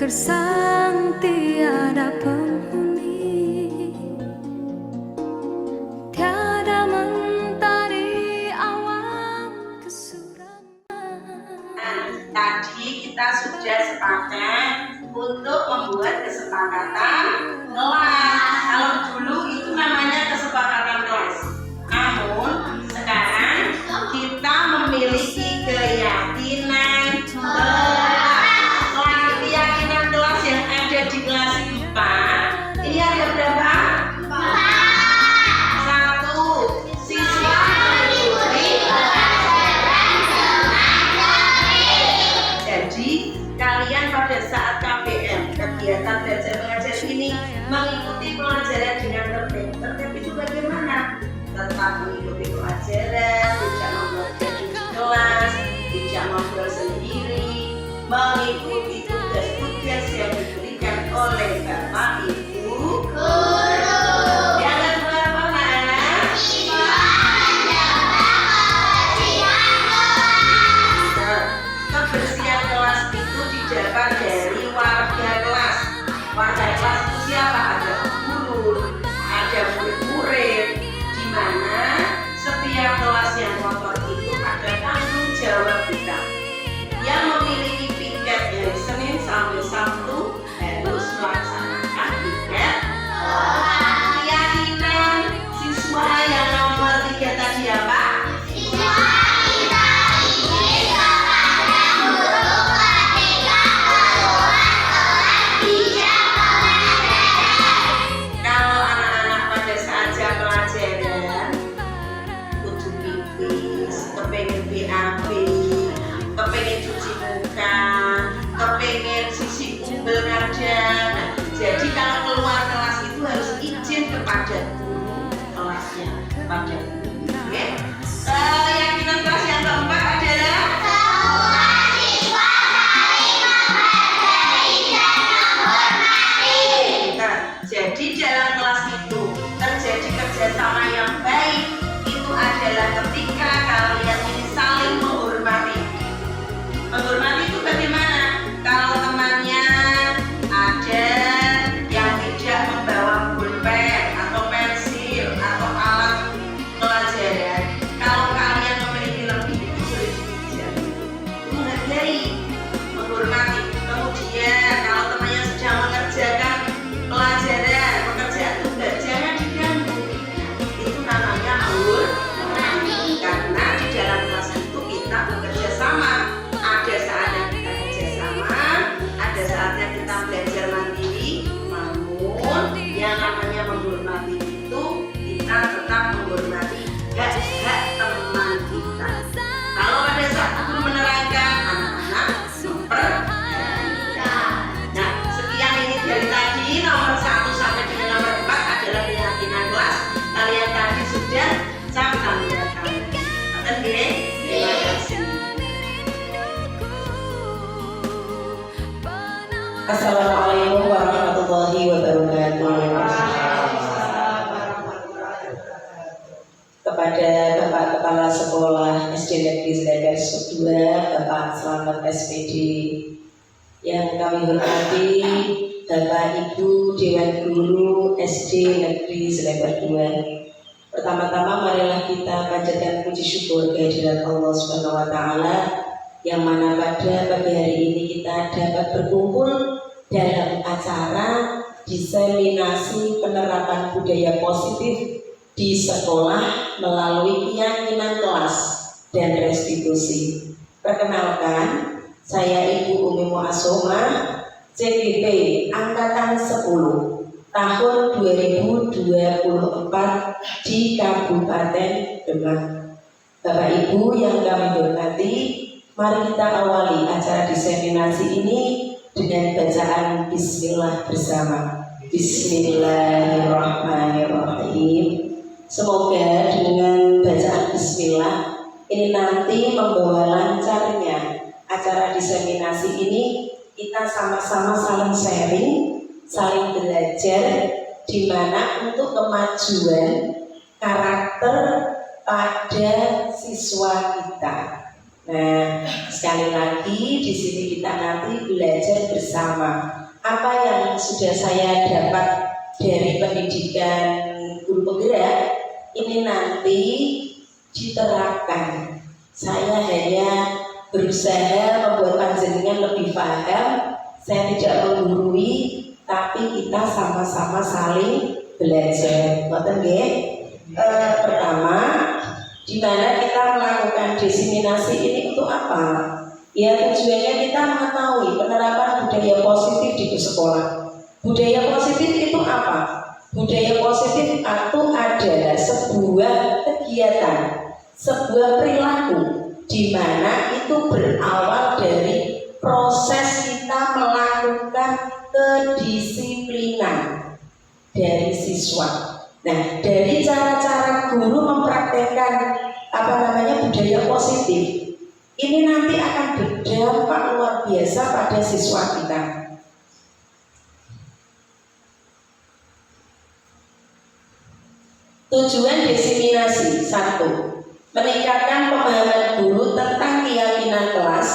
gersang tiada penghuni, tiada mentari awan kesuraman. Tadi kita sudah sepakat untuk membuat kesepakatan kelas. Kalau dulu itu namanya kesepakatan kelas. Namun sekarang kita memiliki keyakinan keyakinan kelas yang ada di kelas IPA. Ini ada berapa? 1. Siswa mengikuti pelajaran semateri. Jadi kalian pada saat KBM, kegiatan belajar mengajar ini, mengikuti pelajaran dengan tertib. Tertib itu bagaimana? Tetap mengikuti pelajaran, tidak membuat gaduh di kelas, tidak ngobrol sendiri, mengikuti tugas-tugas yang diberikan oleh Bapak Ibu guru. Jangan berapa mana? Kebersihan kelas itu didapat dari warga kelas. Warga kelas itu siapa? Ada guru, ada murid-murid, di mana setiap kelas yang kotor itu ada tanggung jawab kita. Yang memiliki piket dari Senin sampai Sabtu harus melaksanakan piket. Keyakinan siswa yang nomor 3 tadi apa? Kalau anak-anak pada saat jam pelajaran kudu pipis, kepengen BAB, kepengen cuci muka, kepengen sisi umbel kadang. Jadi kalau keluar kelas itu harus izin kepada guru kelasnya, kepada guru. Oke? Keyakinan kelas yang keempat adalah siswa saling menghargai dan menghormati. Nah, jadi dalam kelas itu terjadi kerjasama yang baik. Itu adalah ketika kalian ini saling menghormati. Menghormati itu bagaimana? Kalau temannya ada yang tidak membawa pulpen atau pensil atau alat pelajaran, kalau kalian memiliki lebih itu boleh dipinjam. Menghargai, menghormati. Kemudian kalau temannya sedang mengerjakan pelajaran, pekerjaan tugas, jangan diganggu. Itu namanya menghormati. Karena di dalam kelas itu kita bekerja sama. Ada saatnya kita kerja sama, ada saatnya kita belajar mandiri. Namun yang namanya menghormati itu kita tetap menghormati hak-hak teman kita. Kalau pada saat guru menerangkan, anak-anak memperhatikan. Nah, sekian ini dari tadi nomor 1 sampai dengan nomor 4 adalah keyakinan kelas. Kalian tadi sudah catat ya kalian. Oke, terima kasih. Assalamualaikum warahmatullahi wabarakatuh. Kepada Bapak Kepala Sekolah SD Negeri Sedagas 2, Bapak Selamat SPD, yang kami hormati Bapak Ibu Dewan Guru SD Negeri Sedagas 2. Pertama-tama marilah kita panjatkan puji syukur kehadirat Allah Subhanahu wa taala yang mana pada pagi hari ini kita dapat berkumpul dalam acara diseminasi penerapan budaya positif di sekolah melalui keyakinan kelas dan restitusi. Perkenalkan, saya Ibu Umi Muasoma, CPP Angkatan 10 tahun 2024 di Kabupaten Demak. Bapak Ibu yang kami hormati, mari kita awali acara diseminasi ini dengan bacaan Bismillah bersama. Bismillahirrahmanirrahim. Semoga dengan bacaan Bismillah ini nanti membawa lancarnya acara diseminasi ini. Kita sama-sama saling sharing, saling belajar, di mana untuk kemajuan karakter pada siswa kita. Nah, sekali lagi di sini kita nanti belajar bersama apa yang sudah saya dapat dari pendidikan guru penggerak ini nanti diterapkan. Saya hanya berusaha membuat panjenengan lebih paham. Saya tidak menggurui, tapi kita sama-sama saling belajar. Ngoten nggih? Pertama, di mana kita melakukan diseminasi ini untuk apa? Ya tujuannya kita mengetahui penerapan budaya positif di sekolah. Budaya positif itu apa? Budaya positif itu adalah sebuah kegiatan, sebuah perilaku di mana itu berawal dari proses kita melakukan kedisiplinan dari siswa. Nah, dari cara-cara guru mempraktekkan budaya positif, ini nanti akan berdampak luar biasa pada siswa kita. Tujuan diseminasi 1. Meningkatkan pemahaman guru tentang keyakinan kelas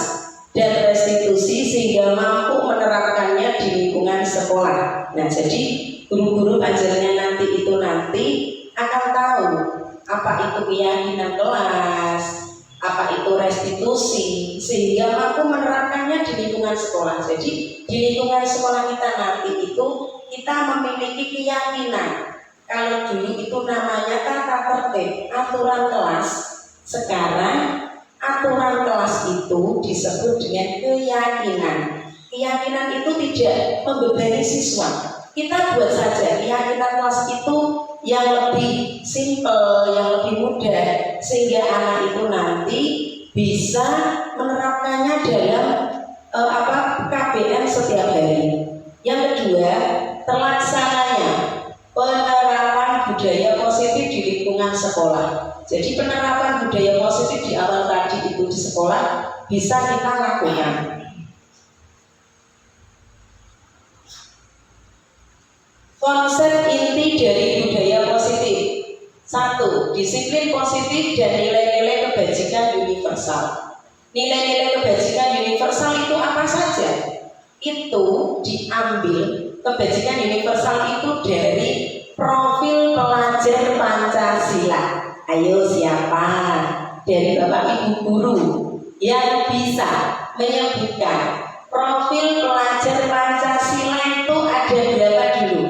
dan restitusi sehingga mampu menerapkannya di lingkungan sekolah. Nah, jadi guru-guru panjenengan nanti akan tahu apa itu keyakinan kelas, apa itu restitusi, sehingga mampu menerapkannya di lingkungan sekolah. Jadi di lingkungan sekolah kita nanti itu kita memiliki keyakinan. Kalau dulu itu namanya tata tertib, aturan kelas. Sekarang aturan kelas itu disebut dengan keyakinan. Keyakinan itu tidak membebani siswa. Kita buat saja keyakinan kelas itu yang lebih simpel, yang lebih mudah, sehingga anak itu nanti bisa menerapkannya dalam KBM setiap hari. Yang kedua, terlaksananya penerapan budaya positif di lingkungan sekolah. Jadi penerapan budaya positif di awal tadi itu di sekolah bisa kita lakukan. Konsep inti dari budaya positif 1. Disiplin positif dan nilai-nilai kebajikan universal. Nilai-nilai kebajikan universal itu apa saja? Itu diambil, kebajikan universal itu dari profil pelajar Pancasila. Ayo siapa dari Bapak Ibu guru yang bisa menyebutkan profil pelajar Pancasila itu ada berapa dulu?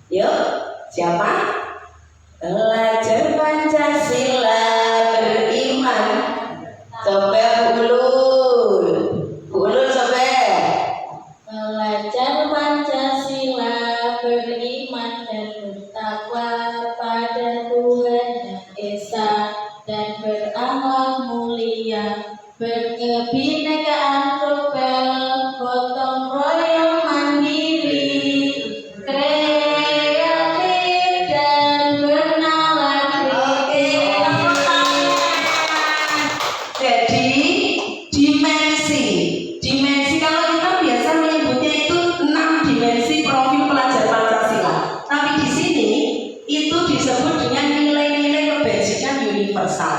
Yuk, siapa? Pelajar Pancasila beriman. Coba ulul coba. Pelajar Pancasila beriman dan bertakwa pada Tuhan Yang Esa dan berakhlak mulia, berkebinekaan global, gotong royong mandiri, kreatif dan bernalar kritis. Jadi dimensi kalau kita biasa menyebutnya itu 6 dimensi profil pelajar Pancasila. Tapi di sini itu disebut dengan nilai-nilai kebajikan universal.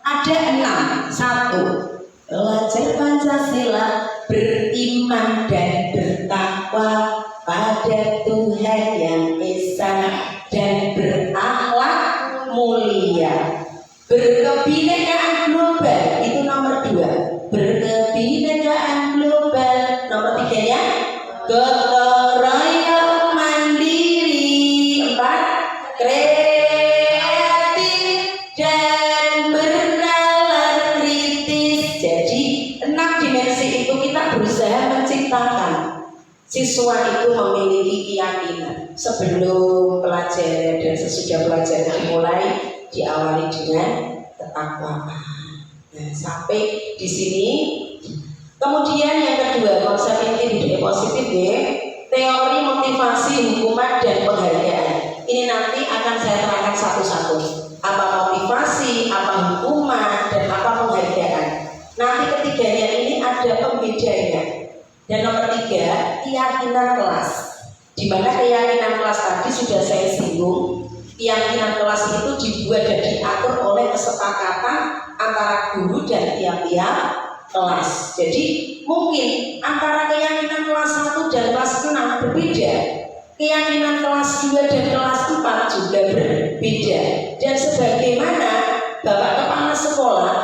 Ada 6. 1. Pelajar Pancasila beriman dan bertakwa pada Tuhan Yang Esa dan berakhlak mulia. Berkebinekaan global itu nomor 2. Berkebinekaan global. Nomor 3-nya gotong royong mandiri. 4. Kreatif dan bernalar kritis. Jadi 6 dimensi itu kita berusaha menciptakan siswa itu memiliki keyakinan sebelum pelajaran dan sesudah pelajaran dimulai, diawali dengan ketakwaan. Nah, sampai di sini. Kemudian yang kedua, konsep inti budaya positif ya, teori motivasi, hukuman dan penghargaan. Ini nanti akan saya terangkan satu-satu. Apa motivasi, apa hukuman, dan apa penghargaan. Nanti ketiganya ini ada pembedanya. Dan nomor 3, keyakinan kelas. Di mana keyakinan kelas tadi sudah saya singgung. Keyakinan kelas itu dibuat dan diatur oleh kesepakatan antara guru dan tiap-tiap kelas. Jadi mungkin antara keyakinan kelas 1 dan kelas 6 berbeda, keyakinan kelas 2 dan kelas 4 juga berbeda. Dan sebagaimana Bapak Kepala Sekolah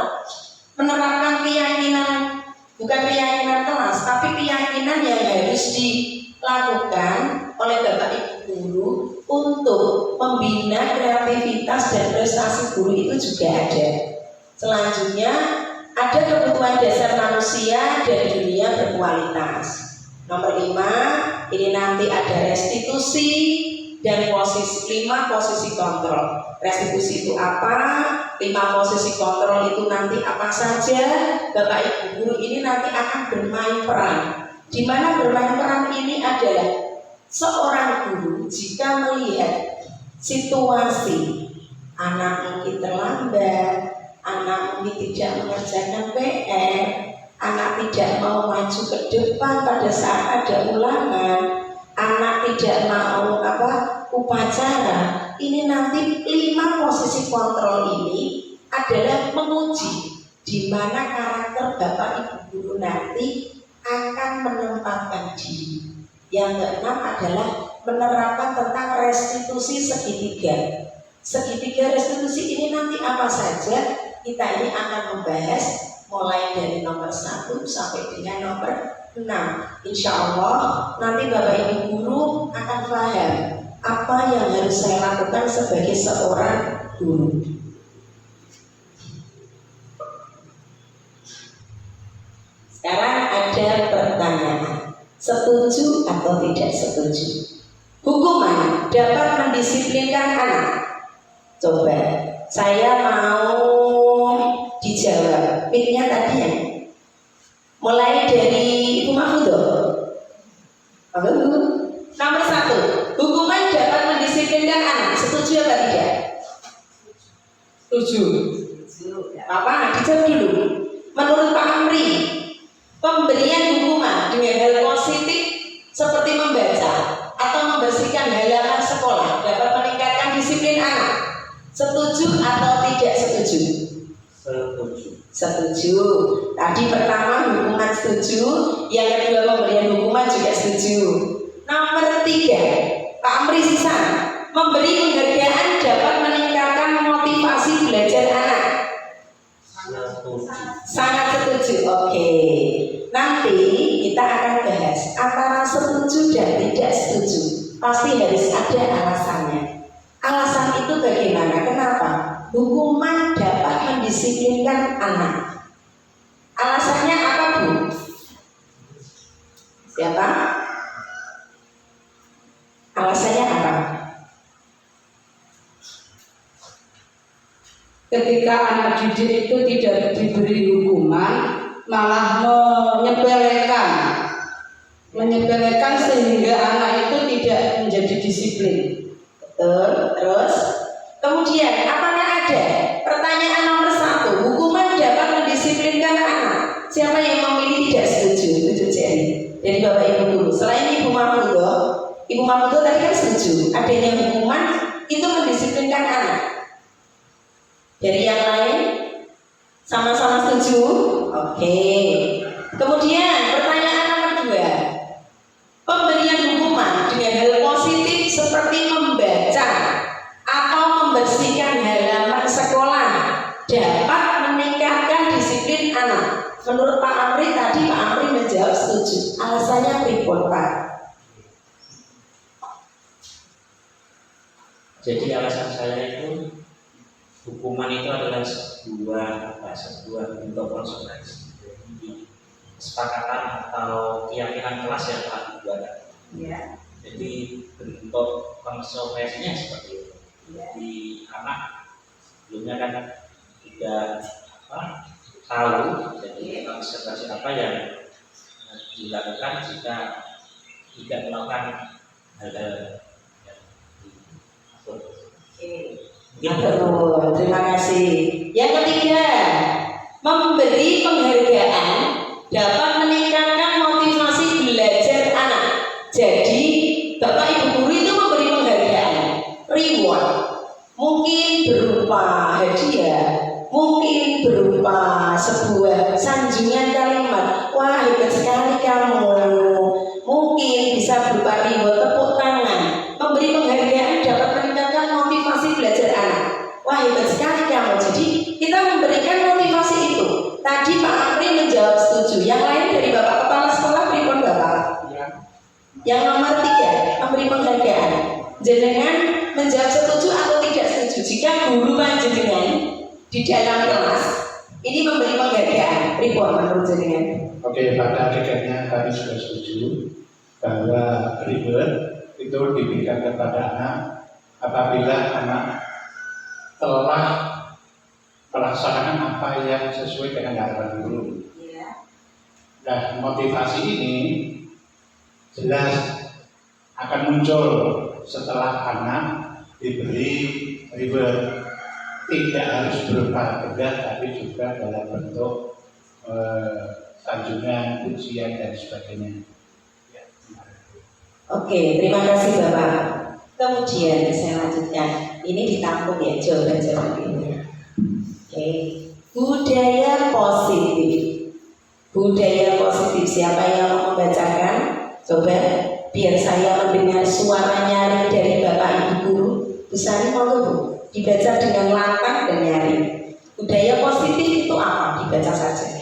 menerapkan keyakinan, bukan keyakinan kelas, tapi keyakinan yang harus dilakukan oleh Bapak Ibu guru untuk membina kreativitas dan prestasi guru itu juga ada. Selanjutnya ada kebutuhan dasar manusia dan dunia berkualitas. Nomor 5, ini nanti ada restitusi dan posisi 5 posisi kontrol. Restitusi itu apa? 5 posisi kontrol itu nanti apa saja? Bapak Ibu guru ini nanti akan bermain peran. Di mana bermain peran ini adalah seorang guru jika melihat situasi anak mungkin terlambat, anak mungkin tidak mengerjakan PR, anak tidak mau maju ke depan pada saat ada ulangan, anak tidak mau upacara. Ini nanti 5 posisi kontrol ini adalah menguji di mana karakter Bapak Ibu guru nanti akan menempatkan diri. Yang keenam adalah menerapkan tentang restitusi segitiga. Segitiga restitusi ini nanti apa saja? Kita ini akan membahas mulai dari nomor 1 sampai dengan nomor 6. Insya Allah nanti Bapak Ibu guru akan paham apa yang harus saya lakukan sebagai seorang guru. Sekarang ada pertanyaan, setuju atau tidak setuju? Hukuman dapat mendisiplinkan anak. Coba saya mau dijawab. Mic-nya tadi ya. Mulai dari Ibu Mahfudoh. Nomor 1, hukuman dapat mendisiplinkan anak. Setuju apa tidak? Setuju. Apa? Dijawab dulu. Menurut Pak Amri, pemberian hukuman dengan hal positif seperti membaca atau membersihkan halaman sekolah dapat meningkatkan disiplin anak. Setuju atau tidak setuju? Setuju. Setuju. Tadi pertama hukuman setuju, yang kedua pemberian hukuman juga setuju. Nomor 3, Pak Amri Sisan, memberi penghargaan dapat meningkatkan motivasi belajar anak. Sangat setuju. Oke. Nanti kita akan bahas antara setuju dan tidak setuju. Pasti harus ada alasannya. Alasan itu bagaimana? Kenapa? Hukuman dapat mendisiplinkan anak. Alasannya apa, Bu? Siapa? Alasannya apa? Ketika anak didik itu tidak diberi hukuman, malah menyepelekan sehingga anak itu tidak menjadi disiplin. Betul. Terus kemudian apakah ada pertanyaan nomor 1, hukuman dapat mendisiplinkan anak? Siapa yang memilih tidak setuju? Itu jadi dari Bapak Ibu dulu. Selain Ibu Mahfudoh tadi kan setuju adanya hukuman itu mendisiplinkan anak. Dari yang lain sama-sama setuju? Oke. Kemudian pertanyaan nomor 2, pemberian hukuman dengan hal positif seperti membaca atau membersihkan halaman sekolah dapat meningkatkan disiplin anak. Menurut Pak Amri tadi, Pak Amri menjawab setuju. Alasannya pripun, Pak? Jadi alasan saya itu hukuman itu adalah sebuah bentuk konsekuensi dari kesepakatan atau keyakinan kelas yang telah dibuat. Ya. Jadi bentuk konsekuensinya seperti itu. Jadi anak sebelumnya kan tidak tahu, jadi konsekuensi apa yang dilakukan jika tidak melakukan hal-hal yang diatur. Betul, terima kasih. Yang ketiga, memberi penghargaan dapat meningkatkan motivasi belajar anak. Jadi Bapak Ibu guru itu memberi penghargaan, reward, mungkin berupa hadiah, mungkin berupa Mungkin bisa berupa reward, tepuk tangan, memberi penghargaan dapat meningkatkan motivasi belajar anak. Wah, hebat sekali kamu. Jadi kita memberikan motivasi itu. Tadi Pak Amri menjawab setuju. Yang lain dari Bapak Kepala Sekolah pripun Bapak? Yang nomor 3, memberi penghargaan. Jenengan menjawab setuju atau tidak setuju? Jika guru panjenengan di dalam kelas ini memberi penghargaan, pripun menurut jenengan? Oke, pada adegannya kami sudah setuju bahwa reward itu diberikan kepada anak apabila anak telah melaksanakan apa yang sesuai dengan harapan guru. Nah, motivasi ini jelas akan muncul setelah anak diberi reward. Tidak harus berupa benda, tapi juga dalam bentuk sanjungan, pujian, dan sebagainya. Ya. Oke, terima kasih Bapak. Kemudian saya lanjutkan. Ini ditampung ya jawaban-jawaban ini. Oke, budaya positif. Budaya positif, siapa yang mau membacakan? Coba biar saya mendengar suara nyaring dari Bapak Ibu guru. Bisa mau Bu? Dibaca dengan lantang dan nyaring. Budaya positif itu apa? Dibaca saja.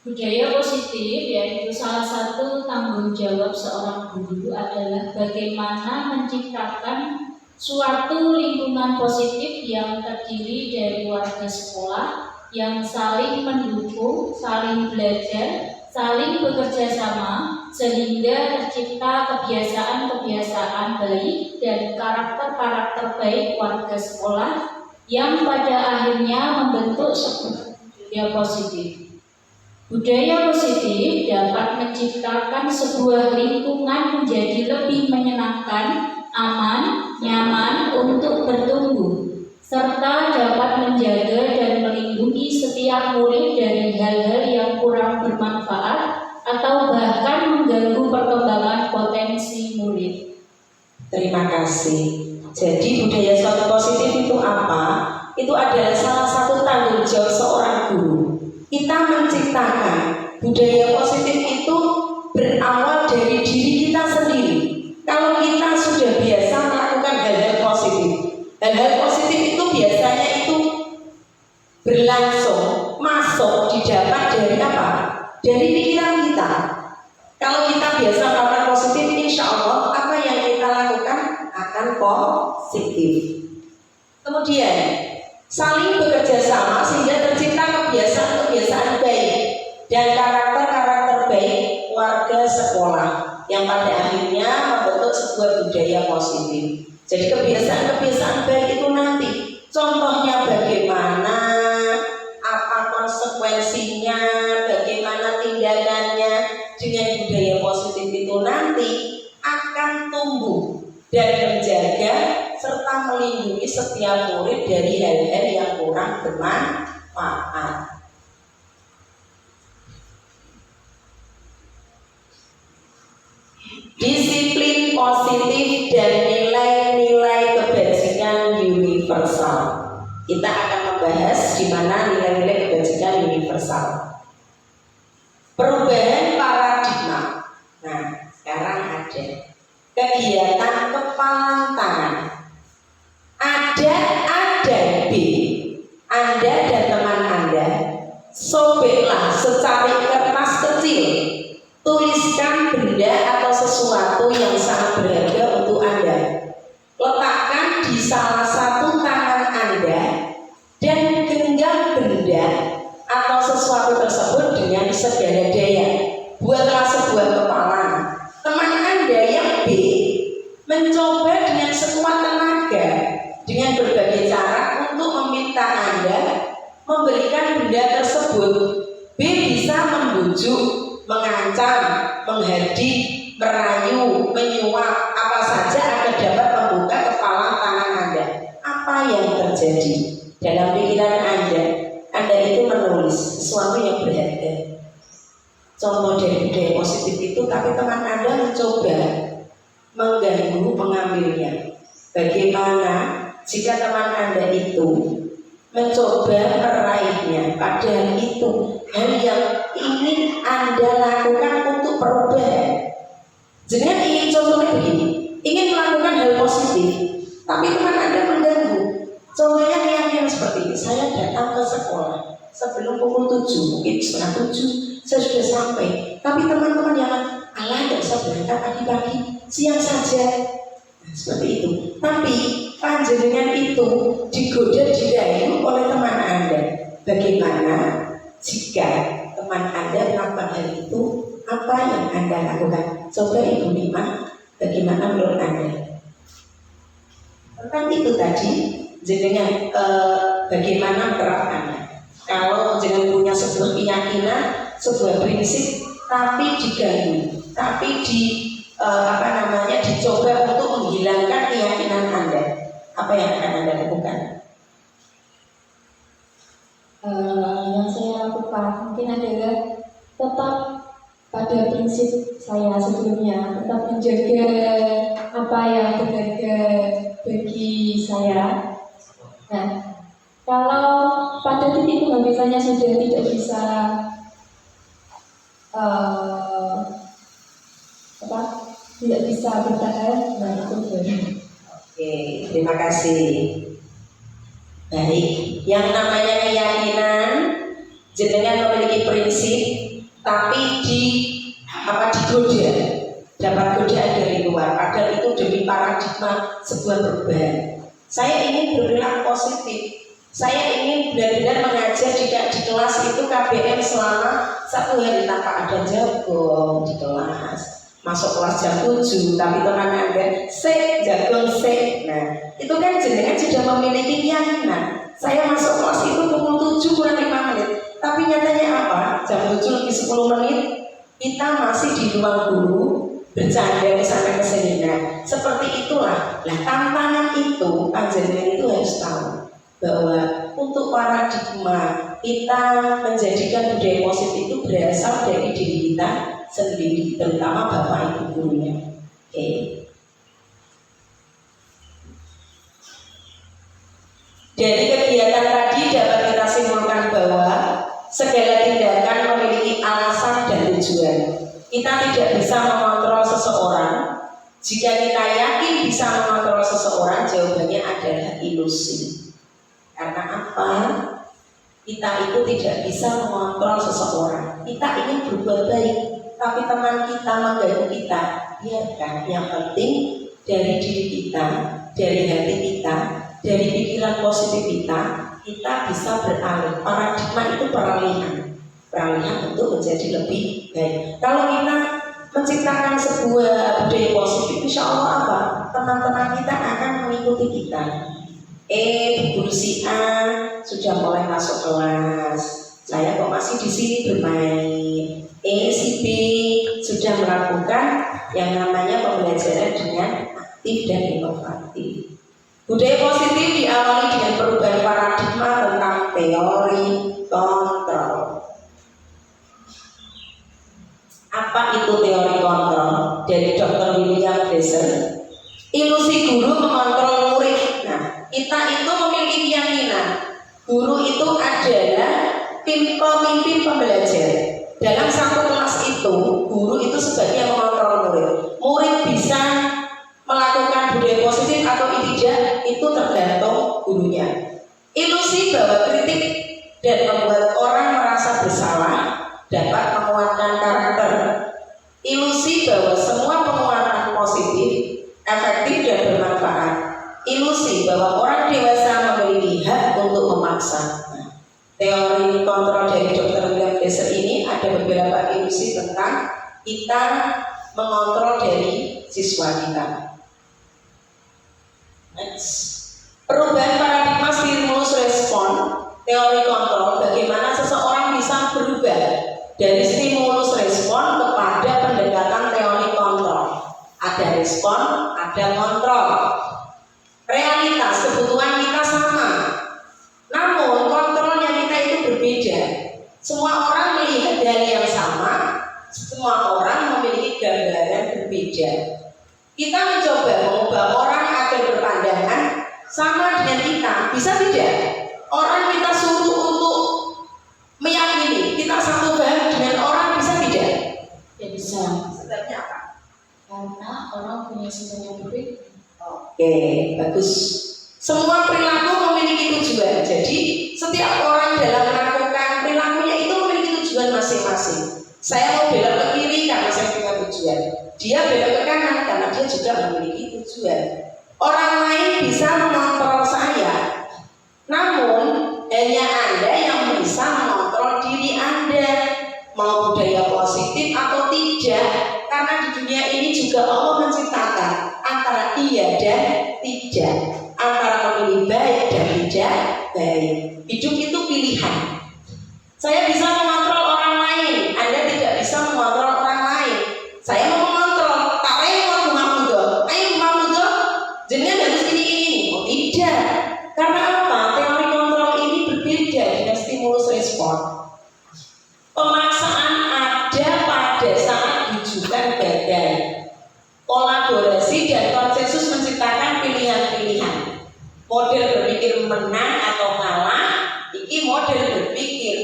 Budaya positif yaitu salah satu tanggung jawab seorang guru adalah bagaimana menciptakan suatu lingkungan positif yang terdiri dari warga sekolah yang saling mendukung, saling belajar, saling bekerja sama sehingga tercipta kebiasaan-kebiasaan baik dan karakter-karakter baik warga sekolah yang pada akhirnya membentuk sebuah budaya positif. Budaya positif dapat menciptakan sebuah lingkungan menjadi lebih menyenangkan, aman, nyaman untuk bertumbuh, serta dapat menjaga dan melindungi setiap murid dari hal-hal yang kurang bermanfaat atau bahkan mengganggu perkembangan potensi murid. Terima kasih. Jadi budaya positif itu apa? Itu adalah salah satu tanggung jawab seorang guru. Kita menciptakan budaya positif itu berawal dari diri kita sendiri. Kalau kita sudah biasa melakukan hal-hal positif, hal-hal positif itu biasanya itu berlangsung, masuk, didapat dari apa? Dari pikiran kita. Kalau kita biasa melakukan positif, insya Allah apa yang kita lakukan akan positif. Kemudian saling bekerja sama sehingga tercipta kebiasaan-kebiasaan baik dan karakter-karakter baik warga sekolah yang pada akhirnya membentuk sebuah budaya positif. Jadi kebiasaan-kebiasaan baik itu nanti contohnya bagaimana, apa konsekuensinya, bagaimana tindakannya dengan budaya positif itu nanti akan tumbuh dan menjaga serta melindungi setiap murid dari hal-hal yang kurang bermanfaat. Disiplin positif dan nilai-nilai kebajikan universal. Kita akan membahas di mana nilai-nilai kebajikan universal. Perubahan paradigma. Nah, sekarang ada kegiatan kepalang tangan. Ada A dan B. Anda dan teman Anda sobeklah secari kertas kecil. Tuliskan benda atau sesuatu yang sangat berharga untuk Anda. Letakkan di salah satu tangan Anda dan genggam benda atau sesuatu tersebut dengan segala daya. Buatlah sebuah kepalang. Teman Anda yang B mencoba dengan sekuat tenaga dengan berbagai cara untuk meminta Anda memberikan benda tersebut. B bisa membujuk, mengancam, menghardik, merayu, menyuap, apa saja agar dapat membuka kepalang tangan Anda. Apa yang terjadi dalam pikiran Anda? Anda itu menulis sesuatu yang berharga. Contoh dari budaya positif itu, tapi teman Anda mencoba mengganggu pengambilnya. Bagaimana jika teman Anda itu mencoba meraihnya, padahal itu hal yang ingin Anda lakukan untuk perubahan. Jenengan ingin contohnya begini, ingin melakukan hal positif, tapi teman Anda mengganggu. Contohnya keyakinan seperti ini, saya datang ke sekolah sebelum pukul 7, mungkin setengah 7, saya sudah sampai. Tapi teman-teman yang alah tidak usah berangkat pagi-pagi, siang saja. Nah, seperti itu. Tapi panjenengan itu digoda dirayu oleh teman Anda. Bagaimana jika teman Anda melakukan hal itu? Apa yang Anda lakukan? Coba Ibu Lima, bagaimana menurut Anda? Tentang itu tadi, jenengan bagaimana gerakannya? Kalau jenengan punya sebuah keyakinan, sebuah prinsip, tapi diganggu, tapi dicoba untuk menghilangkan keyakinan Anda, apa yang akan Anda lakukan? Yang saya lakukan mungkin adalah tetap pada prinsip saya sebelumnya, tetap menjaga apa yang berharga bagi saya. Nah, kalau pada titik penghabisannya sudah tidak bisa tidak bisa bertahan, nah itu baru. Oke, terima kasih. Baik, yang namanya keyakinan, jenengan memiliki prinsip, tapi digoda, dapat godaan dari luar. Padahal itu demi paradigma sebuah perubahan. Saya ingin berperilaku positif. Saya ingin benar-benar mengajar jika di kelas itu KBM selama 1 hari tanpa ada jagung di kelas. Masuk kelas jam 7, tapi teman Anda jagung. Nah, itu kan jenengan sudah memiliki keyakinan. Saya masuk kelas itu pukul 7 kurang 5 menit. Tapi nyatanya apa? Jam 7 lebih 10 menit kita masih di ruang guru bercanda sampai ke sini. Nah, seperti itulah. Nah, tantangan itu panjenengan itu harus tahu bahwa untuk paradigma kita menjadikan budaya positif itu berasal dari diri kita sendiri, terutama bapak ibu gurunya. Oke. Dari kegiatan tadi dapat kita simpulkan bahwa segala tindakan memiliki alasan dan tujuan. Kita tidak bisa mengontrol seseorang. Jika kita yakin bisa mengontrol seseorang, jawabannya adalah ilusi. Karena apa? Kita itu tidak bisa mengontrol seseorang. Kita ingin berbuat baik, tapi teman kita mengganggu kita. Biarkan, yang penting dari diri kita, dari hati kita, dari pikiran positif kita bisa beralih. Paradigma itu peralihan untuk menjadi lebih baik. Kalau kita menciptakan sebuah budaya positif, insya Allah apa? Teman-teman kita akan mengikuti kita. Guru si A sudah mulai masuk kelas, saya kok masih di sini bermain. Si B sudah melakukan yang namanya pembelajaran dengan aktif dan inovatif. Budaya positif diawali dengan perubahan paradigma tentang teori kontrol. Apa itu teori kontrol? Dari Dr. William Glasser. Ilusi guru mengontrol murid. Nah, kita itu memiliki keyakinan guru itu adalah pemimpin pembelajar. Dalam satu kelas itu, guru itu sebagai mengontrol murid. Murid bisa melakukan budaya positif atau tidak, itu tergantung gurunya. Ilusi bahwa kritik dan membuat orang merasa bersalah dapat menguatkan karakter. Ilusi bahwa semua penguatan positif efektif dan bermanfaat. Ilusi bahwa orang dewasa memiliki hak untuk memaksa. Nah, teori kontrol dari Dr. William Glasser ini ada beberapa ilusi tentang kita mengontrol dari siswa kita. Next. Perubahan paradigma stimulus respon, teori kontrol, bagaimana seseorang bisa berubah dari stimulus respon kepada pendekatan teori kontrol. Ada respon, ada kontrol. Realitas kebutuhan kita sama, namun kontrolnya kita itu berbeda. Semua orang melihat hal yang sama, semua orang memiliki gambaran berbeda. Kita mencoba mengubah orang agar berpandangan sama dengan kita, bisa tidak? Orang kita suruh untuk meyakini kita satu paham dengan orang, bisa tidak? Ya bisa. Sebabnya apa? Karena orang punya sifat yang berbeda. Oke, bagus. Semua perilaku memiliki tujuan. Jadi setiap orang dalam melakukan perilakunya itu memiliki tujuan masing-masing. Saya mau belok ke kiri karena saya punya tujuan. Dia belok ke kanan karena dia juga memiliki tujuan. Orang lain bisa mengontrol saya, namun hanya Anda yang bisa mengontrol diri Anda, mau budaya positif atau tidak. Karena di dunia ini juga Allah menciptakan antara iya dan tidak, antara memilih baik dan tidak baik. Hidup itu pilihan. Saya bisa mengontrol orang lain, Anda tidak bisa mengontrol orang lain. Saya mau mengontrol, tak ayo mamudo, jenengan harus ini. Oh tidak, karena apa? Teori kontrol ini berbeda dengan stimulus respon. Pemaksaan ada pada saat rujukan badai. Kolaborasi dan konsensus menciptakan pilihan-pilihan. Model berpikir menang atau kalah, ini model berpikir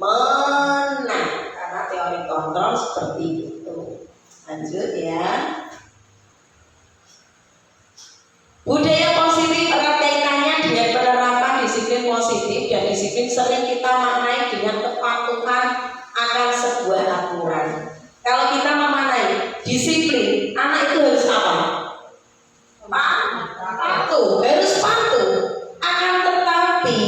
menang karena teori kontrol seperti itu. Lanjut ya. Budaya positif erat kaitannya dengan penerapan disiplin positif, dan disiplin sering kita maknai dengan kepatuhan akan sebuah aturan. Kalau kita memaknai disiplin, anak itu harus apa? Patuh, harus patuh. Akan tetapi,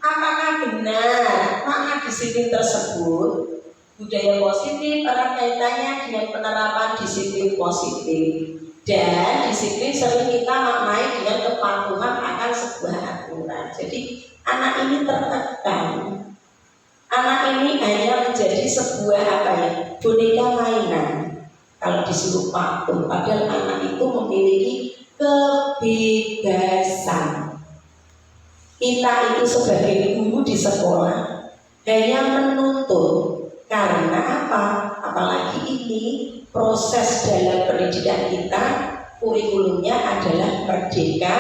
apakah benar makna disiplin tersebut? Budaya positif erat kaitannya dengan penerapan disiplin positif, dan disiplin sering kita maknai dengan kepatuhan akan sebuah aturan. Jadi anak ini tertekan, anak ini hanya menjadi sebuah boneka mainan kalau disuruh patuh, padahal anak itu memiliki kebebasan. Kita itu sebagai guru di sekolah hanya menuntut. Karena apa? Apalagi ini proses dalam pendidikan kita, kurikulumnya adalah merdeka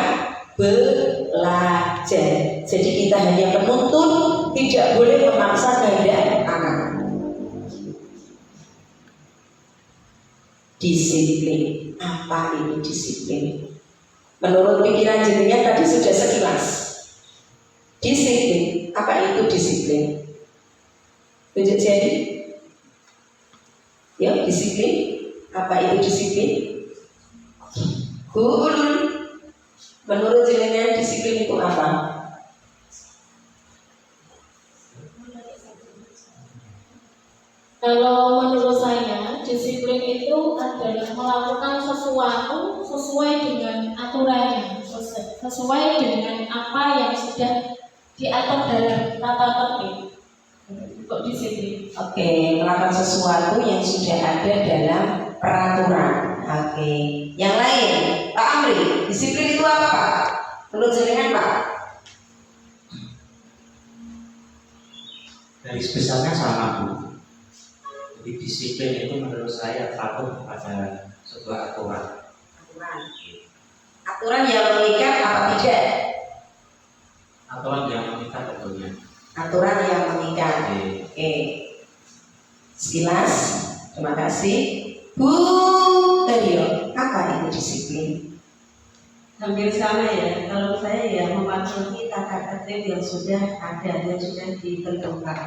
belajar. Jadi kita hanya menuntut, tidak boleh memaksa kehendak anak. Disiplin, apa ini disiplin? Menurut pikiran jenengan tadi sudah sekilas. Disiplin, apa itu disiplin? Tunjuk jadi. Ya, disiplin. Apa itu disiplin? Menurut jenengan disiplin itu apa? Kalau menurut saya, disiplin itu adalah melakukan sesuatu sesuai dengan aturannya, sesuai dengan apa yang sudah diatur dalam tata tertib. Untuk disiplin. Oke, melakukan sesuatu yang sudah ada dalam peraturan. Oke, yang lain, Pak Amri, disiplin itu apa Pak? Menurut jenengan Pak? Garis besarnya sama Bu. Jadi disiplin itu menurut saya patuh pada sebuah aturan. Aturan yang mengikat apa tidak? Aturan yang mengikat tentunya. Aturan yang mengikat. Oke. Sekilas, terima kasih. Bu Dario, apa itu disiplin? Hampir sama ya. Kalau saya ya mematuhi tata tertib yang sudah ada, yang sudah ditentukan.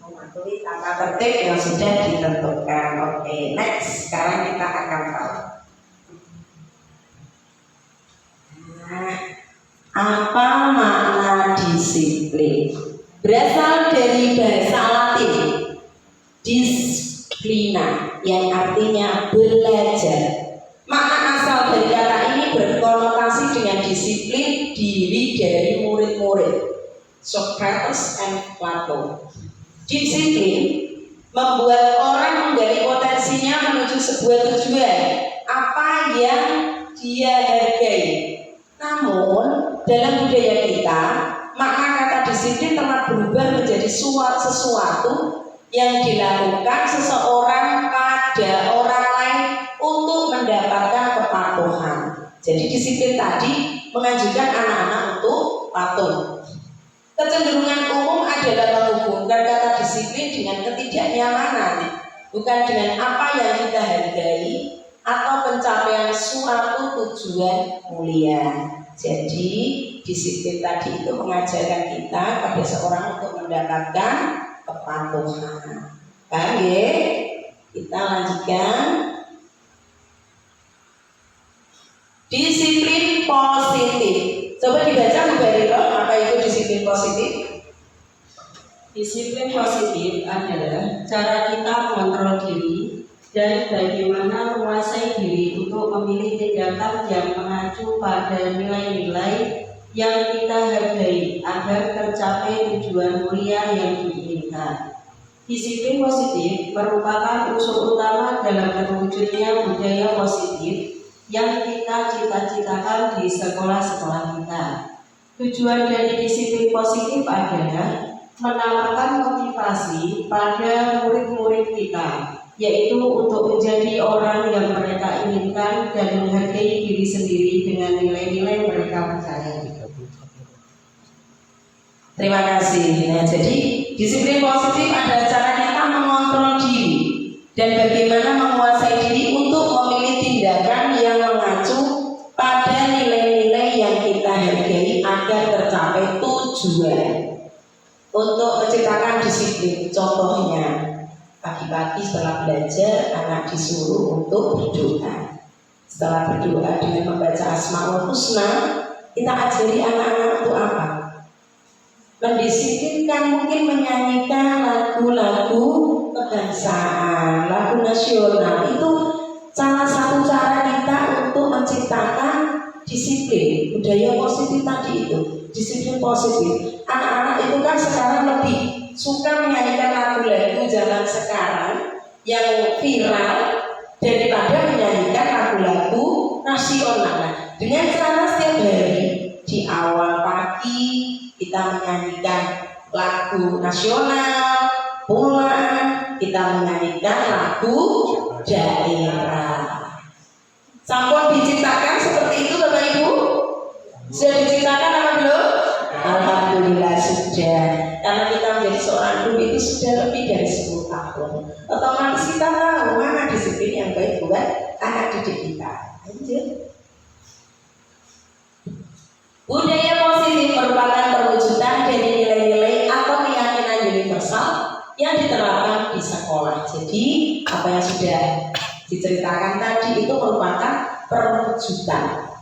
Mematuhi tata tertib yang sudah ditentukan. Oke, next. Sekarang kita akan tahu. Nah, apa makna disiplin? Berasal dari bahasa Latin disiplina, yang artinya belajar. Makna asal dari kata ini berkonotasi dengan disiplin diri dari murid-murid Socrates and Plato. Disiplin membuat orang menggali potensinya menuju sebuah tujuan, apa yang dia hargai. Namun dalam budaya kita, makna kata disiplin telah berubah menjadi sesuatu yang dilakukan seseorang pada orang lain untuk mendapatkan kepatuhan. Jadi disiplin tadi menganjurkan anak-anak untuk patuh. Kecenderungan umum adalah menghubungkan kata disiplin dengan ketidaknyamanan, bukan dengan apa yang kita hargai, atau pencapaian suatu tujuan mulia. Jadi disiplin tadi itu mengajarkan kita pada seorang untuk mendapatkan kepatuhan. Paham ya? Kita lanjutkan. Disiplin positif. Coba dibaca Bu Bariro, apa itu disiplin positif? Disiplin positif adalah cara kita mengontrol diri dan bagaimana menguasai diri untuk memilih tindakan yang mengacu pada nilai-nilai yang kita hargai agar tercapai tujuan mulia yang diinginkan. Disiplin positif merupakan unsur utama dalam terwujudnya budaya positif yang kita cita-citakan di sekolah-sekolah kita. Tujuan dari disiplin positif adalah menambahkan motivasi pada murid-murid kita, yaitu untuk menjadi orang yang mereka inginkan dan menghargai diri sendiri dengan nilai-nilai mereka percaya. Terima kasih. Nah, jadi disiplin positif adalah cara kita mengontrol diri dan bagaimana menguasai diri untuk memilih tindakan yang mengacu pada nilai-nilai yang kita hargai agar tercapai tujuan. Untuk menciptakan disiplin, contohnya pagi-pagi setelah belajar anak disuruh untuk berdoa. Setelah berdoa dengan membaca Asmaul Husna, kita ajari anak-anak untuk apa? Mendisiplinkan, mungkin menyanyikan lagu-lagu kebangsaan, lagu nasional. Itu salah satu cara kita untuk menciptakan disiplin, budaya positif tadi itu. Disiplin positif. Anak-anak itu kan sekarang lebih suka menyanyikan lagu-lagu zaman sekarang yang viral daripada menyanyikan lagu-lagu nasional. Nah, dengan cara setiap hari di awal pagi kita menyanyikan lagu nasional, pulang kita menyanyikan lagu daerah. Sampun diciptakan seperti itu Bapak Ibu? Sudah diciptakan apa belum? Alhamdulillah sudah. Karena kita menjadi seorang guru itu sudah lebih dari 10 tahun. Otomatis kita tahu mana disiplin yang baik buat anak didik kita. Lanjut. Budaya positif merupakan perwujudan dari nilai-nilai atau keyakinan universal yang diterapkan di sekolah. Jadi apa yang sudah diceritakan tadi itu merupakan perwujudan.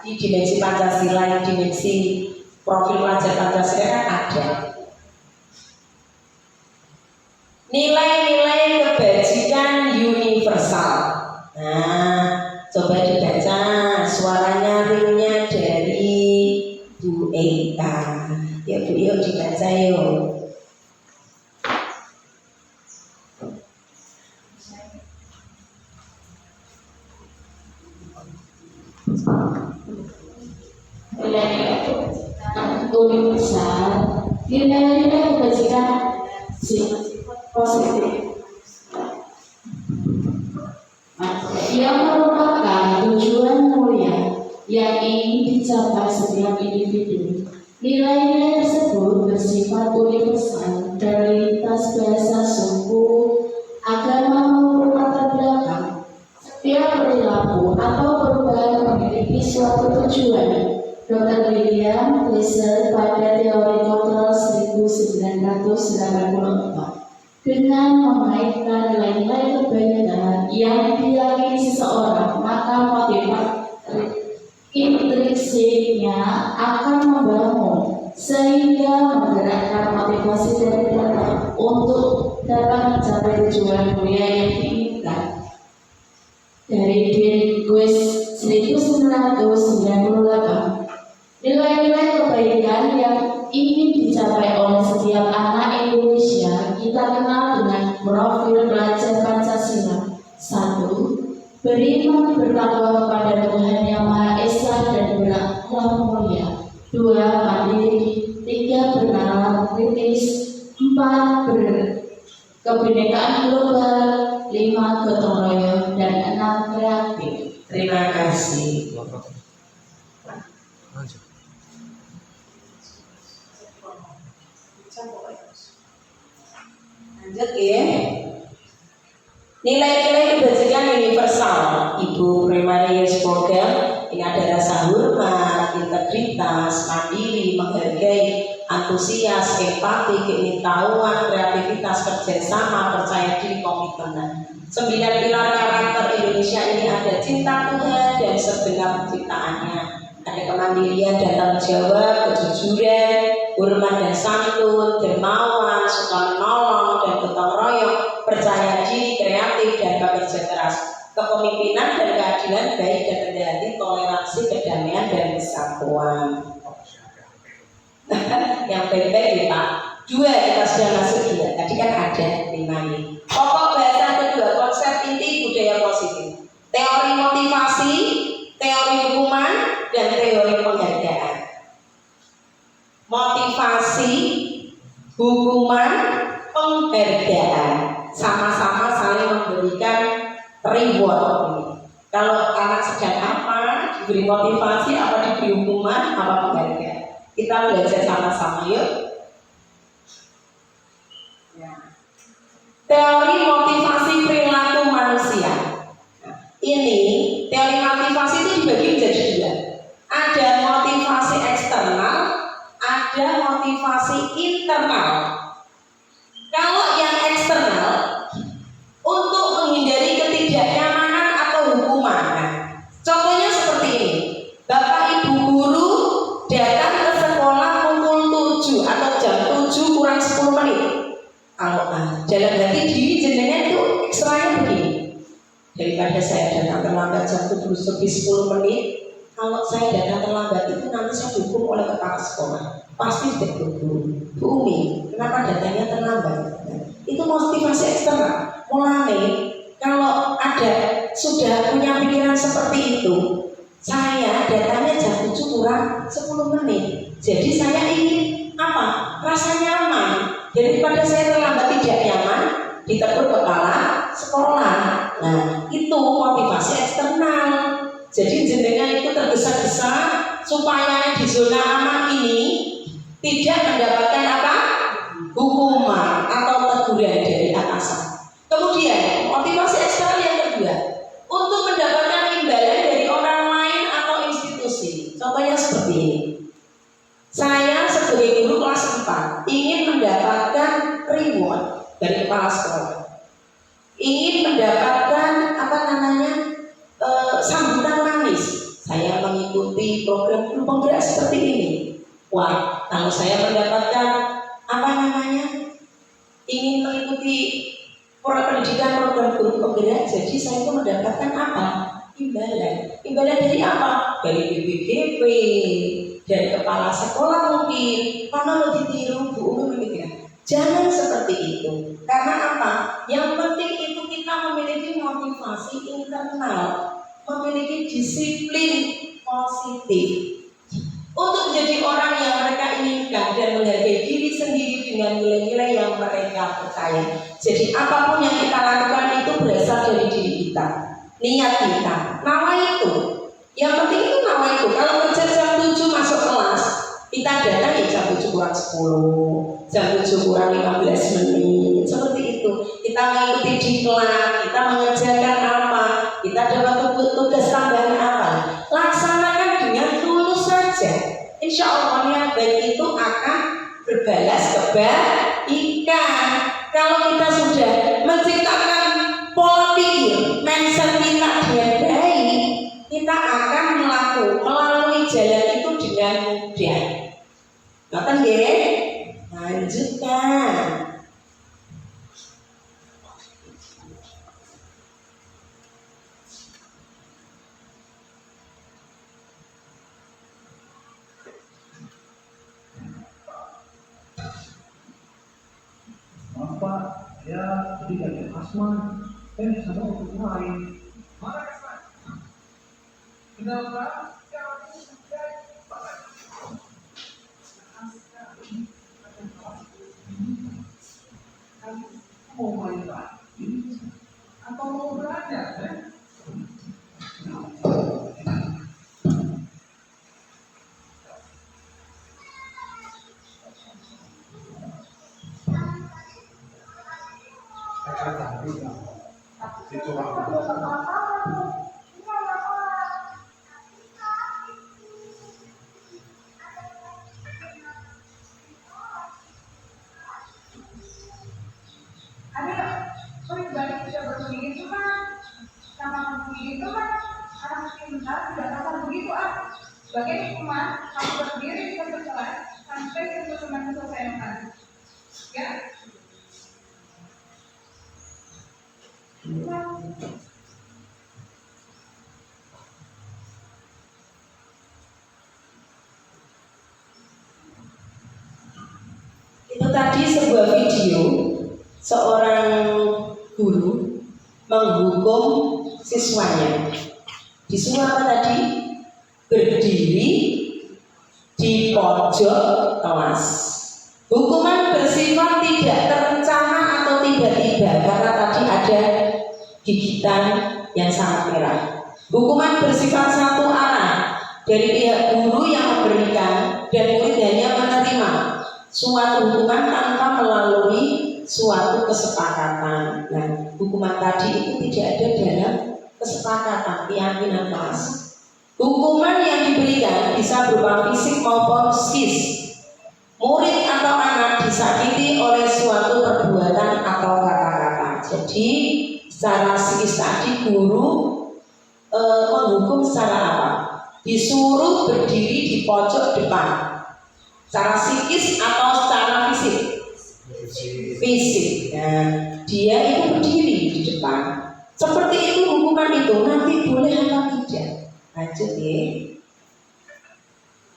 Di dimensi Pancasila, dimensi profil pelajar Pancasila kan ada nilai-nilai kebajikan universal. Nah, coba dibaca suaranya ringnya dari Bu Eka. Ya Bu, yuk dibaca yuk. Universal, nilai-nilai kebajikan positif yang merupakan tujuan mulia yang ingin dicapai setiap individu. Nilai-nilai tersebut bersifat universal dari lintas bahasa, suku, agama maupun latar belakang. Setiap perilaku atau perubahan memiliki suatu tujuan. Dr. William Glasser pada teori kontrol 1994 dengan mengaitkan nilai-nilai kebaikan yang diyakini seseorang, maka motivasi intrinsiknya akan membangun sehingga menggerakkan motivasi dari dalam untuk dapat mencapai tujuan mulia yang diinginkan. Dari Dean Guest 1998, nilai-nilai kebaikan yang ingin dicapai oleh setiap anak Indonesia kita kenal dengan profil pelajar Pancasila. 1. Beriman bertakwa kepada Tuhan Yang Maha Esa dan berakhlak mulia. 2. Mandiri. 3. Bernalar kritis. 4. Kebinekaan global. 5. Gotong royong. Dan 6. Kreatif. Terima kasih. Lanjut ya. Nilai-nilai kebajikan universal, Ibu Primarius program ini ada rasa hormat, integritas, mandiri, menghargai, antusias, empati, keinginawan, kreativitas, kerjasama, percaya diri, komitmen. 9 pilar karakter Indonesia ini ada cinta Tuhan dan segenap penciptaannya, ada kemandirian dan tanggung jawab, kejujuran, hormat dan santun, dermawan, suka menolong dan gotong royong, percaya diri, kreatif dan bekerja keras, kepemimpinan dan keadilan, baik dan rendah hati, toleransi, kedamaian dan kesatuan. Yang baik-baik ya Pak. 2 kita sudah masuk 2. Tadi kan ada 5 ini. Pokok bahasan kedua, konsep inti budaya positif. Teori motivasi, teori hukuman, dan teori penghargaan. Motivasi, hukuman, penghargaan, sama-sama saling memberikan reward. Kalau anak sedang apa, diberi motivasi, apa diberi hukuman, apa penghargaan. Kita belajar sama-sama yuk. Teori motivasi perilaku manusia. Ini teori motivasi itu dibagi menjadi 2. Ada motivasi eksternal, ada motivasi internal. Kalau yang eksternal untuk menghindari ketidaknyamanan atau hukuman. Nah, contohnya seperti ini. Bapak Ibu guru datang ke sekolah pukul 7 atau jam 7 kurang 10 menit. Kalau dalam hati diri jenengan itu ekstranya begini. Daripada saya datang terlambat jam 7 lebih 10 menit, kalau saya datang terlambat itu nanti saya dihukum oleh kepala sekolah. Pasti dihukum. Bu Umi, kenapa datangnya terlambat? Itu motivasi eksternal. Mulai kalau ada sudah punya pikiran seperti itu, saya datangnya jam 7 kurang 10 menit. Jadi saya ingin apa? Rasa nyaman. Daripada saya terlambat tidak nyaman, ditegur kepala sekolah. Nah, itu motivasi eksternal. Jadi jenengan itu tergesa-gesa supaya di zona aman ini tidak mendapatkan apa? Hukuman atau teguran dari atasan. Kemudian motivasi eksternal yang kedua, untuk mendapatkan imbalan dari orang lain atau institusi. Contohnya seperti ini. Saya sebagai guru kelas 4 ingin mendapatkan reward dari kepala sekolah. Ingin mendapatkan sambutan manis. Saya mengikuti program guru penggerak seperti ini. Wah, kalau saya mendapatkan ingin mengikuti pendidikan program guru penggerak, jadi saya itu mendapatkan apa? Imbalan. Imbalan dari apa? Dari BPGP, dari kepala sekolah mungkin. Karena mau ditiru Bu Umi begitu. Jangan seperti itu. Karena apa? Yang penting itu kita memiliki motivasi internal, memiliki disiplin positif untuk menjadi orang yang mereka inginkan dan menghargai diri sendiri dengan nilai-nilai yang mereka percaya. Jadi apapun yang kita lakukan itu berasal dari diri kita, niat kita, nawa itu. Yang penting itu nawa itu. Kalau kerja jam 7 masuk kelas, kita datang ya jam 7 kurang 10, jam 7 kurang 15 menit, seperti itu. Kita mengikuti diklat, kita mengerjakan apa, kita dapat tugas tambahan apa, laksanakan dengan tulus saja. Insya Allah niat baik itu akan berbalas kebaikan. Kalau kita sudah menciptakan pola pikir, mindset kita dengan baik, kita akan melalui jalan itu dengan mudah. Ngerti nggih? Lanjutkan. Apa ya ketika ada asma sama untuk lain mana asma kenapa mau main lagi atau mau belajar Itu aku. Sebagai hukuman, kamu berdiri di tempat kelas sampai teman diselesaikan. Ya? Itu tadi sebuah video seorang guru menghukum siswanya. Disuruh apa tadi? Berdiri di pojok kelas. Hukuman bersifat tidak terencana atau tiba-tiba karena tadi ada gigitan yang sangat merah. Hukuman bersifat satu arah dari pihak guru yang memberikan dan murid hanya menerima suatu hukuman tanpa melalui suatu kesepakatan. Nah, hukuman tadi itu tidak ada dalam kesepakatan keyakinan kelas. Hukuman yang diberikan bisa berupa fisik maupun psikis. Murid atau anak disakiti oleh suatu perbuatan atau kata-kata. Jadi secara psikis tadi guru menghukum secara apa? Disuruh berdiri di pojok depan. Secara psikis atau secara fisik? Fisik. Nah, dia itu berdiri di depan. Seperti itu hukuman itu nanti boleh apa tidak? Lanjut ya.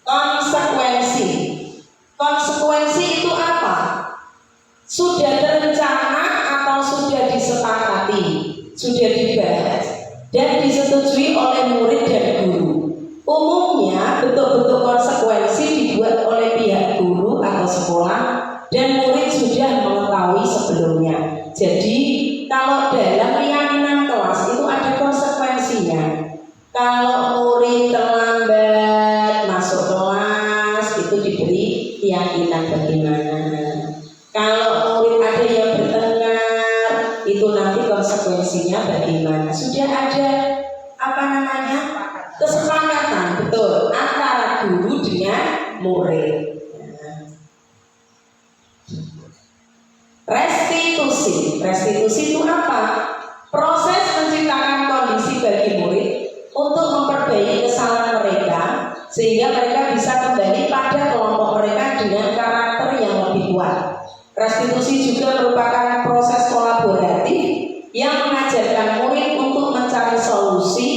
Konsekuensi. Konsekuensi itu apa? Sudah terencana atau sudah disepakati, sudah dibahas dan disetujui oleh murid dan guru. Umumnya bentuk-bentuk konsekuensi dibuat oleh pihak guru atau sekolah dan murid sudah mengetahui sebelumnya. Jadi kalau dalam keyakinan kelas itu ada konsekuensinya. Kalau murid terlambat masuk kelas itu diberi keyakinan bagaimana. Kalau murid ada yang bertengkar itu nanti konsekuensinya bagaimana. Sudah ada apa namanya kesepakatan betul antara guru dengan murid. Restitusi. Restitusi itu apa? Proses menciptakan kondisi bagi murid untuk memperbaiki kesalahan mereka sehingga mereka bisa kembali pada kelompok mereka dengan karakter yang lebih kuat. Restitusi juga merupakan proses kolaboratif yang mengajarkan murid untuk mencari solusi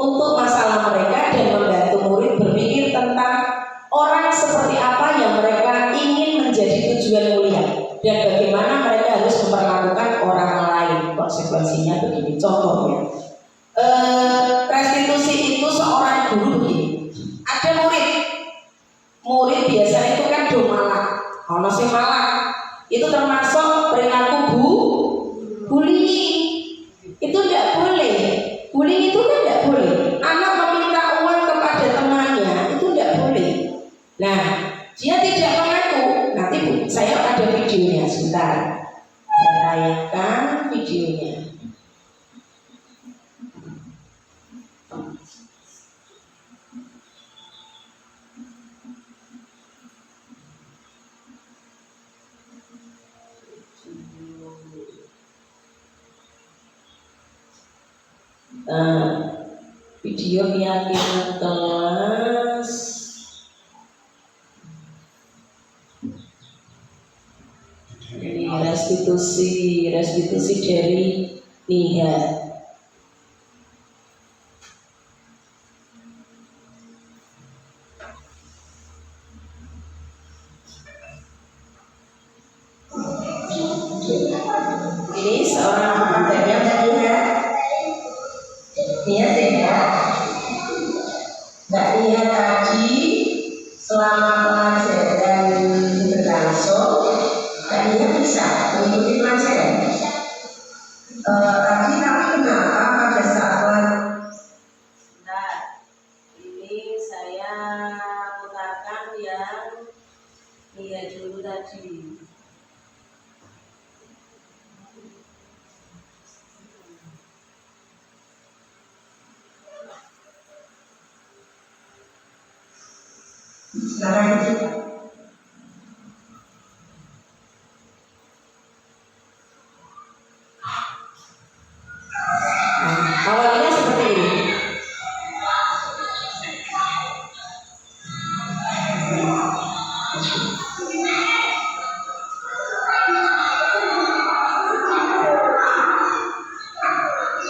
untuk masalah mereka dan membantu murid berpikir tentang orang seperti apa yang mereka ingin menjadi tujuan mulia dan bagaimana mereka harus memperlakukan orang lain. Konsekuensinya begini, contohnya restitusi itu seorang guru begini. Ada murid biasanya itu kan do malak, ono sing malak, itu termasuk perilaku bullying. Itu tidak boleh. Bullying itu kan tidak boleh. Anak meminta uang kepada temannya itu tidak boleh. Nah, dia tidak mengaku. Nanti saya ada videonya, sebentar. Saya tayangkan videonya. Video keyakinan kelas. Ini restitusi dari niat. Ini seorang pekerjanya tadi ya. Niat ya. Mbak Nia tadi selama pelajaran berlangsung, Mbak Nia bisa mengikuti pelajaran. Tadi kami kenapa pada saat ini saya putarkan yang Nia dulu tadi. Silakan. Awalnya seperti ini.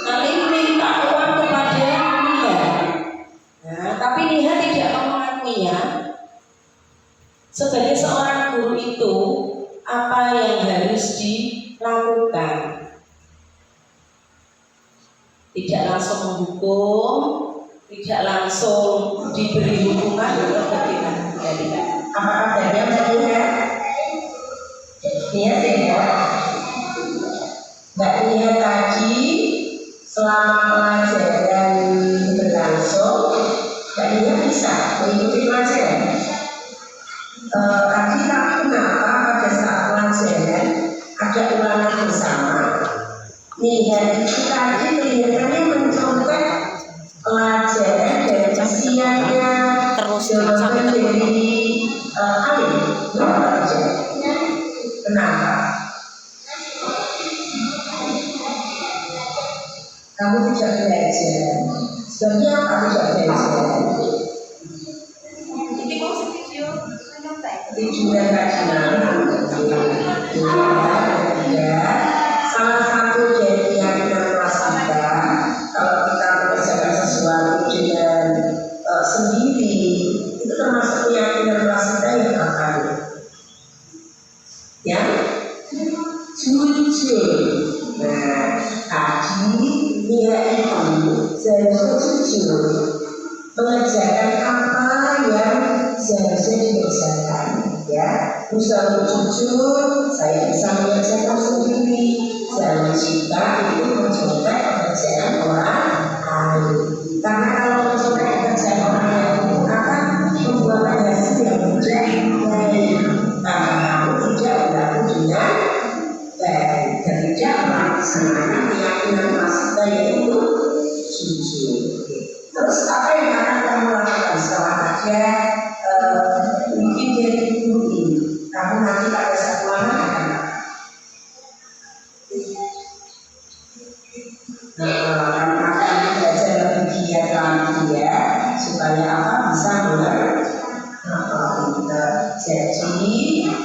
Kali minta uang kepada Nia. Nah, tapi Nia tidak mau mengakuinya. Sebagai seorang guru itu, apa yang harus dilakukan? Tidak langsung menghukum, tidak langsung diberi hukuman atau bagaimana? Apakah dari Mbak Nia? Nia sehat? Mbak Nia tadi selama pelajaran berlangsung, Mbak Nia bisa mengikuti pelajaran. Tadi tapi kenapa pada saat pelajaran ada ulangan bersama? Nia itu tadi kelihatannya mencontek pelajaran dari usianya terus sampai dari alim. Kenapa? Kamu tidak belajar. Sebabnya apa tidak belajar? Ini kok video menyontek. Tujuan ya, salah satu dari keyakinan kelas kita, kalau kita mengerjakan sesuatu dengan sendiri, itu termasuk keyakinan kelas kita yang akan ya jujur. Nah, tadi dia itu seharusnya jujur mengerjakan apa yang seharusnya dikerjakan, ya. Usaha jujur, saya bisa mengerjakan sendiri. Jangan jika itu mencontek pekerjaan orang lain. Karena kalau mencontek pekerjaan orang lain itu akan membuat hasil yang tidak baik. Karena kamu tidak berlaku dengan baik dan tidak melaksanakan keyakinan kita yaitu jujur. Terus apa yang akan kamu lakukan setelah ada mungkin jadi guru ini? Kamu nanti pada saat ulangan akan akan belajar lebih giat lagi ya, supaya apa bisa jadi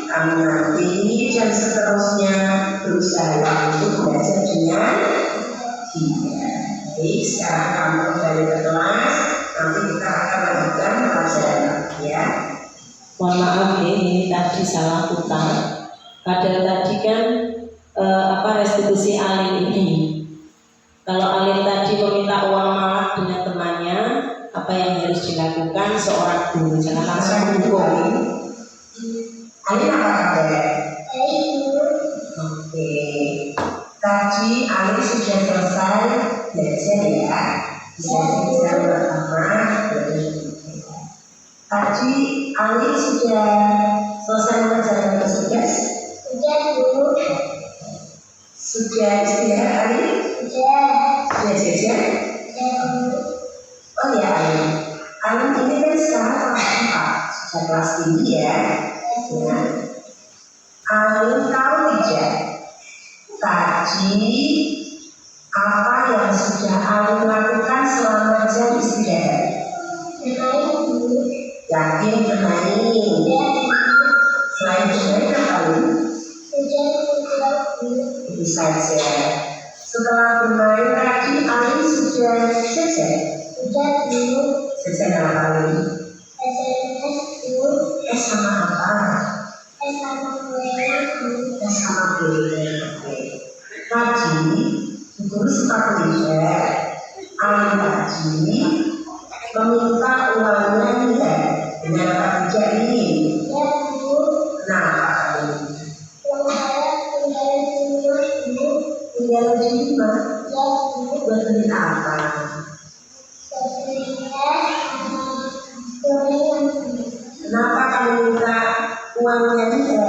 kamu nanti dan seterusnya berusaha untuk belajar dengan giat. Baik, sekarang kamu kembali ke kelas. Nanti kita akan lanjutkan pelajaran ya. Mohon maaf ini tadi salah putar. Padahal tadi kan restitusi alim ini. Kalau alim tadi meminta uang malak dengan temannya, apa yang harus dilakukan seorang guru? Jangan langsung menghukum. Alim apa kabar? Oke. Tadi alim sudah selesai belajar ya. Bisa pertama. Tadi Ali sudah selesai mengerjakan tugas? Sudah, Bu. Sudah istirahat Ali? Sudah. Sudah jajan? Sudah, Bu. Oh ya Ali. Ali ini kan sekarang kelas 4, sudah kelas tinggi ya. Ya. Ali tahu tidak? Tadi apa yang sudah Ali lakukan selama jam istirahat? Yakin bermain. Selain bermain apa lagi? Itu saja. Setelah bermain tadi Ali sudah jajan. Jajan apa lagi? Es sama apa? Es sama kue. Tadi guru sempat melihat Ali tadi meminta uangnya dia dengan apa tidak ini? Ya, Bu. Nah, tinggal di rumah. Ya, Bu. Buat beli apa? Kenapa kamu minta uangnya dia?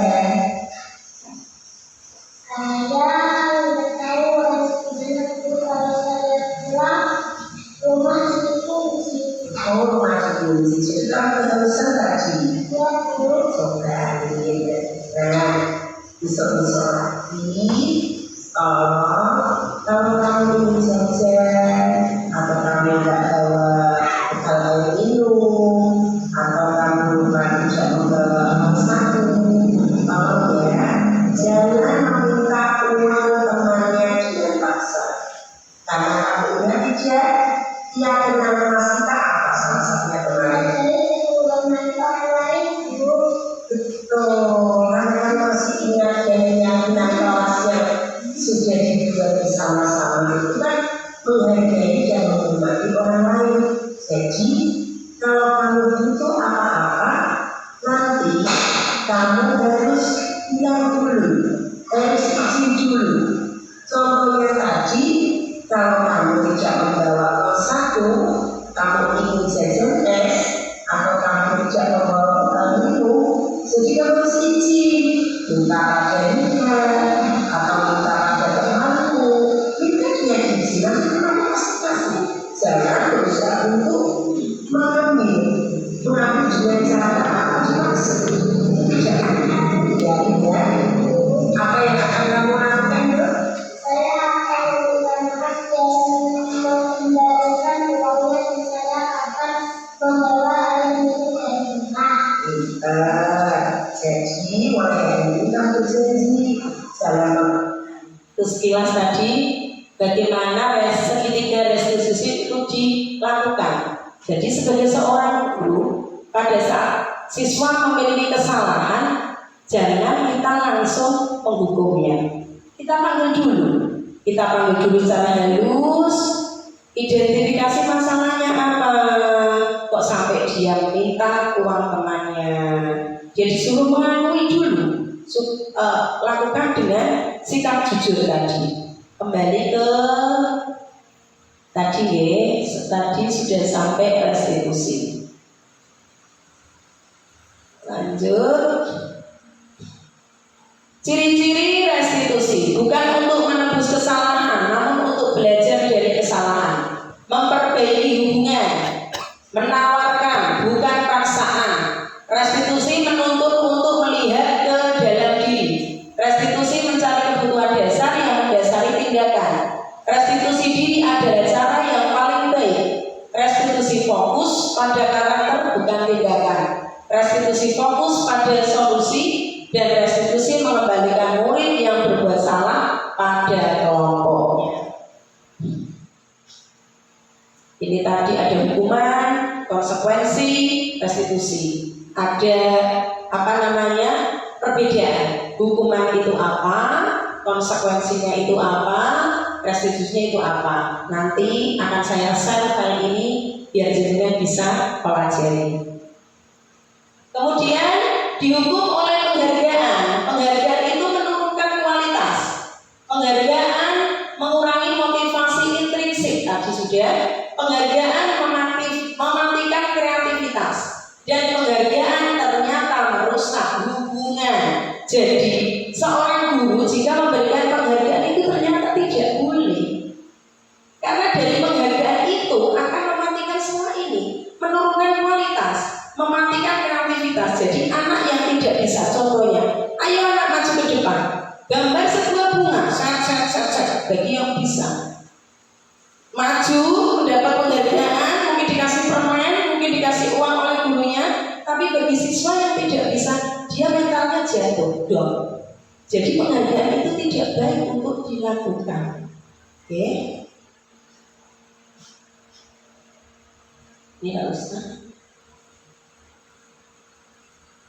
Rumah dikunci. Jadi kamu kehabisan tadi. besok-besok lagi. Kalau kamu ingin jajan atau kamu nggak bawa bekal air minum atau kamu nggak bisa membawa satu, tolong ya jangan meminta uang temannya dengan paksa. Karena kamu ingat tidak, keyakinan kelas kita apa salah satunya kemarin? Betul, karena masih ingat dan keyakinan kelas yang sudah dibuat bersama-sama itu kan menghargai dan menghormati orang lain. Jadi kalau kamu butuh apa-apa, nanti kamu harus bilang dulu, harus izin dulu. Contohnya tadi, kalau kamu tidak membawa kos satu, kamu ingin jajan es, atau kamu tidak membawa bekal minum, jadi kamu harus izin, minta padanya, atau minta pada temanmu, minta dia izin, nanti kamu pasti kasih. Jangan berusaha untuk mengambil dengan cara apa dimaksud. Tidak, ya indah. Apa yang akan kamu lakukan, Bro? Saya akan menggunakan mengembalikan uangnya dan saya akan membawa air minum dan rumah. Jadi mulai hari ini kamu berjanji dalam sekilas tadi bagaimana segitiga restitusi itu dilakukan. Jadi sebagai seorang guru, pada saat siswa memiliki kesalahan, jangan kita langsung menghukumnya. Kita panggil dulu secara halus, identifikasi masalahnya apa, kok sampai dia minta uang temannya. Dia disuruh mengakui dulu, lakukan dengan sikap jujur tadi. Kembali ke tadi sudah sampai restitusi. Lanjut. Ciri-ciri restitusi bukan untuk menebus kesalahan, namun untuk belajar dari kesalahan, memperbaiki hubungan, menawarkan bukan paksaan. Restitusi menuntut untuk melihat ke dalam diri. Restitusi mencari kebutuhan dasar yang mendasari tindakan. Restitusi diri adalah cara yang paling baik. Restitusi fokus pada karakter bukan tindakan. Restitusi fokus pada solusi dan restitusi mengembalikan murid yang berbuat salah pada kelompoknya. Ini tadi ada hukuman, konsekuensi, restitusi. Ada perbedaan. Hukuman itu apa, konsekuensinya itu apa, restitusinya itu apa. Nanti akan saya share file ini biar jenengan bisa pelajari. Kemudian dihukum oleh penghargaan. Penghargaan itu menurunkan kualitas. Penghargaan mengurangi motivasi intrinsik. Tadi sudah. Penghargaan mematikan kreativitas. Dan penghargaan ternyata merusak hubungan. Jadi seorang guru jika memberikan penghargaan itu ternyata tidak boleh. Karena dari penghargaan itu akan mematikan semua ini, menurunkan kualitas, mematikan kreativitas. Jadi anak yang tidak bisa, contohnya, ayo anak maju ke depan, gambar sebuah bunga, bagi yang bisa. Maju, mendapat penghargaan, mungkin dikasih permen, mungkin dikasih uang oleh gurunya, tapi bagi siswa yang tidak bisa, dia mentalnya jatuh, dong. Jadi penghargaan itu tidak baik untuk dilakukan. Oke? Ini harus.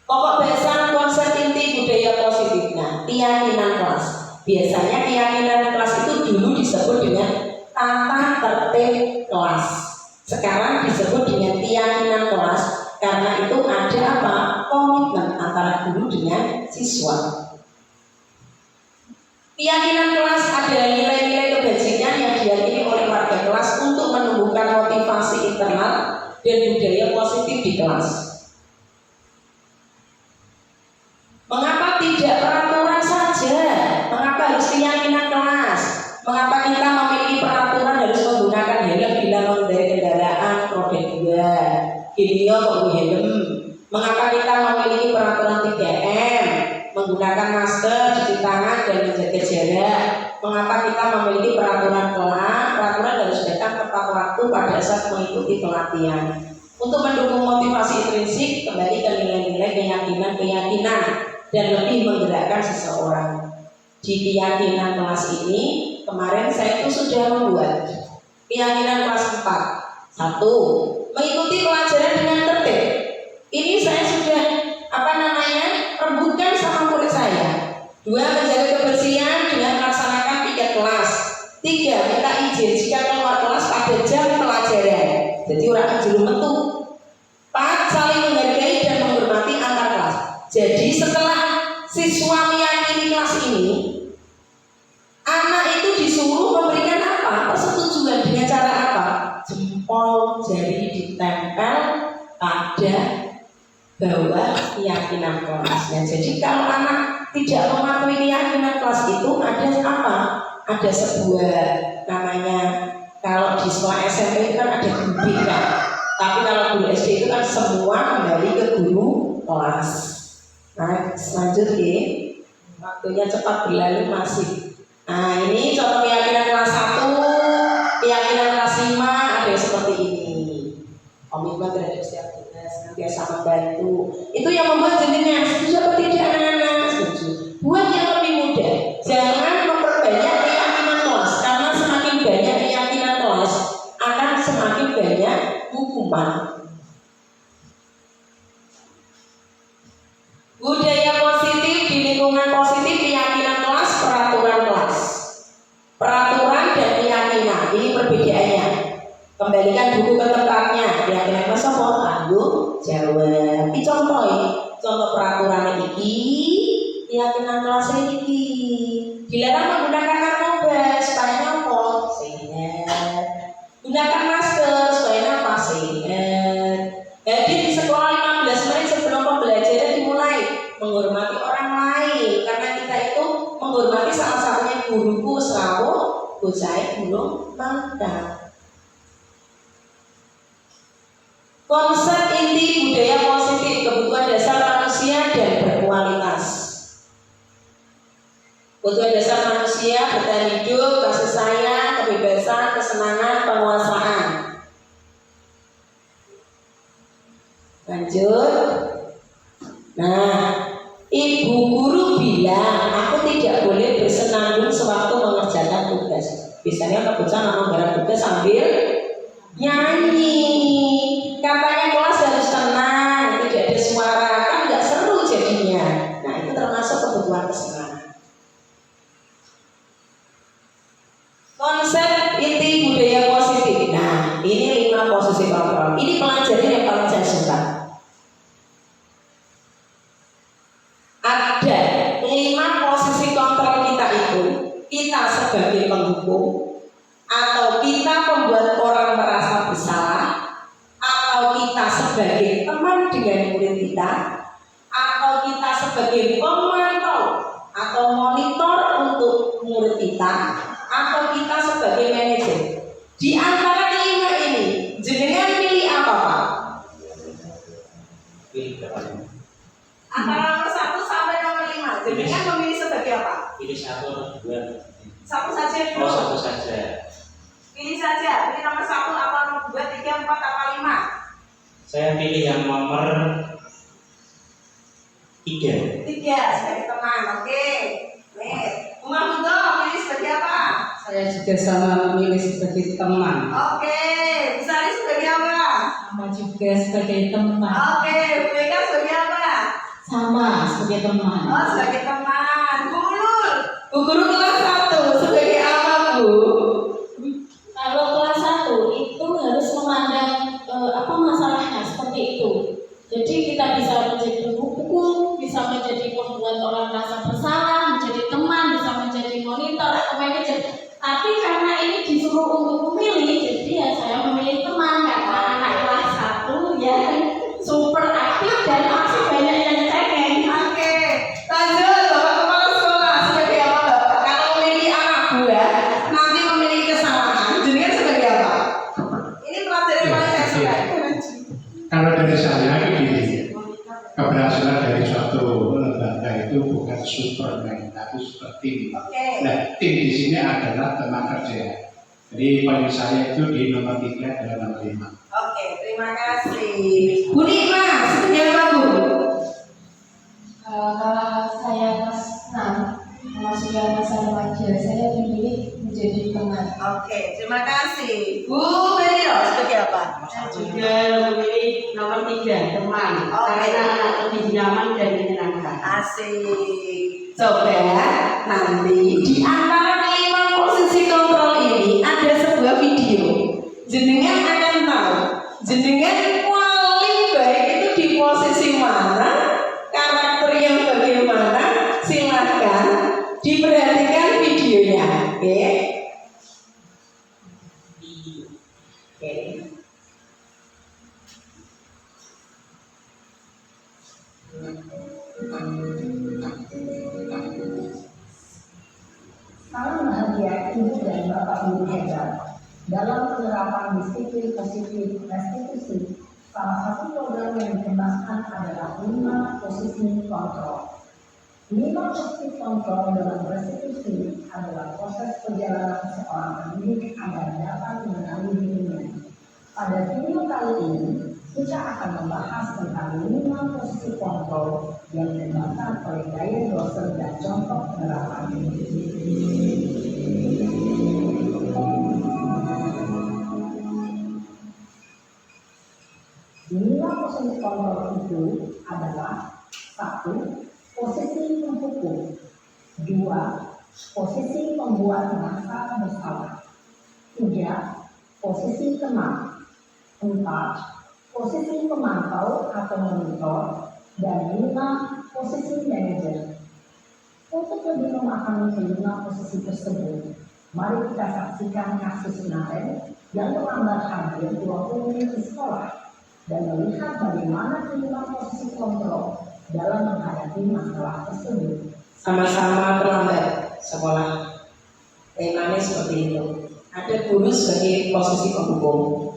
Pokok bahasan konsep inti budaya positif. Nah, keyakinan kelas. Biasanya keyakinan kelas itu dulu disebut dengan tata tertib kelas. Sekarang disebut dengan keyakinan kelas karena itu ada apa? Komitmen antara guru dengan siswa. Keyakinan kelas adalah nilai-nilai kebajikan yang diyakini oleh warga kelas untuk menumbuhkan motivasi internal dan budaya positif di kelas. Mengapa tidak peraturan saja? Mengapa harus keyakinan kelas? Mengapa kita memiliki peraturan harus menggunakan helm bila mengendarai kendaraan roda 2? Gini kok helm. Mengapa kita memiliki peraturan 3M? menggunakan masker, cuci tangan, dan menjaga jarak. Mengapa kita memiliki peraturan kelas? Peraturan harus datang tepat waktu pada saat mengikuti pelatihan. Untuk mendukung motivasi intrinsik, kembali ke nilai-nilai keyakinan dan lebih menggerakkan seseorang. Di keyakinan kelas ini, kemarin saya itu sudah membuat keyakinan kelas 4. 1. Mengikuti pelajaran dengan tertib. Ini saya sudah rebutkan sama murid saya. 2. Menjaga kebersihan dengan melaksanakan piket kelas. 3. Minta izin jika keluar kelas pada jam pelajaran. Jadi orang juru metu. 4. Saling menghargai dan menghormati antar kelas. Jadi setelah siswa meyakini kelas ini, anak itu disuruh memberikan apa? Persetujuan dengan cara apa? Jempol jari ditempel pada bawah keyakinan kelasnya. Jadi kalau anak tidak mematuhi keyakinan kelas itu ada apa? Ada sebuah namanya, kalau di sekolah SMP itu kan ada guru BK. Tapi kalau guru SD itu kan semua kembali ke guru kelas. Nah, selanjutnya waktunya cepat berlalu masih. Nah, ini contoh keyakinan kelas 1, keyakinan kelas 5 ada yang seperti ini. Komitmen terhadap setiap tugas, senantiasa membantu. Itu yang membuat jenengan setuju atau tidak anak-anak? Setuju. Buat yang lebih muda, jangan memperbanyak keyakinan kelas, karena semakin banyak keyakinan kelas akan semakin banyak hukuman. Budaya positif di lingkungan positif, keyakinan kelas, peraturan kelas. Peraturan dan keyakinan, ini perbedaannya. Kembalikan buku ke tempatnya. Keyakinan kelas apa? Tanggung jawab. Ini contoh peraturan ini. Keyakinan kelas ini dilarang menggunakan narkoba supaya apa? Sehat. Gunakan masker supaya apa? Sehat. Hadir di sekolah 15 menit sebelum pembelajaran dimulai. Menghormati orang lain, karena kita itu menghormati salah satunya guruku selalu bocah belum mantap. Konsep inti budaya positif, kebutuhan dasar manusia dan berkualitas. Kebutuhan dasar manusia bertahan hidup, kasih sayang, kebebasan, kesenangan, penguasaan. Lanjut. Nah, ibu guru bilang aku tidak boleh bersenandung sewaktu mengerjakan tugas. Biasanya bocah nggak menggarap tugas sambil nyanyi. Katanya kelas harus tenang, tidak ada suara, kan nggak seru jadinya. Nah, itu termasuk kebutuhan kesenangan. Konsep inti budaya positif. Nah, ini 5 posisi kontrol. Ini pelajaran yang paling saya suka. Ada 5 posisi kontrol kita itu. Kita sebagai penghukum, atau kita membuat orang merasa bersalah, atau kita sebagai teman dengan murid kita, atau kita sebagai pemantau atau monitor untuk murid kita, atau kita sebagai manajer. Di antara 5 ini, jenengan pilih apa, Pak? Pilih berapa? Antara nomor 1 sampai nomor 5, jenengan memilih sebagai apa? Pilih 1 atau 2? 1 saja dulu. Oh, 1 saja. Pilih saja, pilih nomor 1 apa nomor 2, 3, 4 apa 5? Saya pilih yang nomor 3. 3 sebagai teman, oke. Nih, Umar Hudo pilih sebagai apa? Saya juga sama memilih sebagai teman. Oke, Busari sebagai apa? Sama juga sebagai teman. Oke, Bu Eka sebagai apa? Sama sebagai teman. Oh, sebagai teman. Bu Guru kelas 1 sebagai apa, Bu? Kalau kelas 1 itu harus memandang apa masalahnya seperti itu. Jadi kita bisa menjadi hukum, bisa menjadi pembuat orang merasa bersalah, menjadi teman, bisa menjadi monitor atau manajer. Tapi karena ini disuruh untuk memilih, jadi ya saya memilih teman, karena anak kelas 1 yang super aktif dan masih banyak yang cengeng. Oke, lanjut Bapak Kepala Sekolah sebagai apa, Bapak? Kalau memiliki anak bukan Superman, tapi super tim. Oke. Nah, tim di sini adalah teman kerja. Jadi poin saya itu di nomor 3 dan nomor 5. Oke, terima kasih. Bu Nima, seperti apa Bu? Saya kelas 6 memasuki masa remaja, saya dipilih menjadi teman. Oke, terima kasih. Bu Belio, seperti apa? Saya juga memilih nomor 3 teman Oke. karena lebih nyaman dan menyenangkan. Asik. Coba nanti di antara kelima posisi kontrol ini ada sebuah video. Jenengan akan tahu jenengan paling baik itu di posisi mana, karakter yang bagaimana. Silakan diperhatikan videonya. Oke. Oke. Salam bahagia Ibu dan Bapak Guru hebat. Dalam penerapan disiplin positif restitusi, salah satu program yang dikembangkan adalah 5 posisi kontrol. 5 posisi kontrol dalam restitusi adalah proses perjalanan seorang pendidik agar dapat mengenali dirinya. Pada video kali ini, kita akan membahas tentang 5 posisi kontrol yang dikembangkan oleh Diane Dawson dan contoh penerapan. 5 posisi kontrol itu adalah 1. Posisi penghukum, 2. Posisi pembuat merasa bersalah, 3. Posisi teman, 4. Posisi pemantau atau monitor, dan 5. Posisi manajer. Untuk lebih memahami kelima posisi tersebut, mari kita saksikan kasus Naren yang terlambat hadir 20 menit di sekolah dan melihat bagaimana kelima posisi kontrol dalam menghadapi masalah tersebut. Sama-sama terlambat sekolah. Temanya seperti itu. Ada guru sebagai posisi penghukum.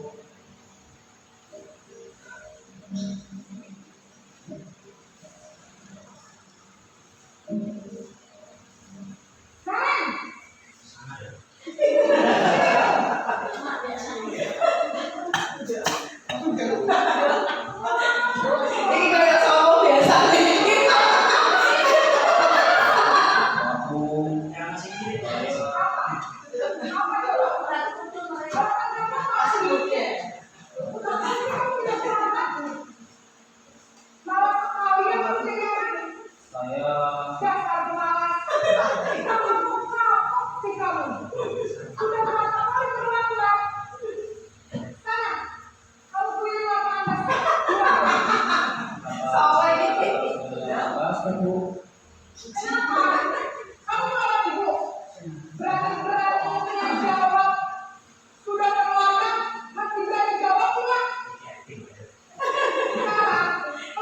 Ini kayak sama biasa nih. Malas sekali ya percayaan. Saya Dasar malas. Kamu kapok sih kamu. Sudah berapa kali terlambat? Sana, kamu pilih lapangan basket. Sama ini. Kenapa? Kamu malah ibu. Berani-berani ingin jawab. Sudah terlambat, masih berani jawab pula.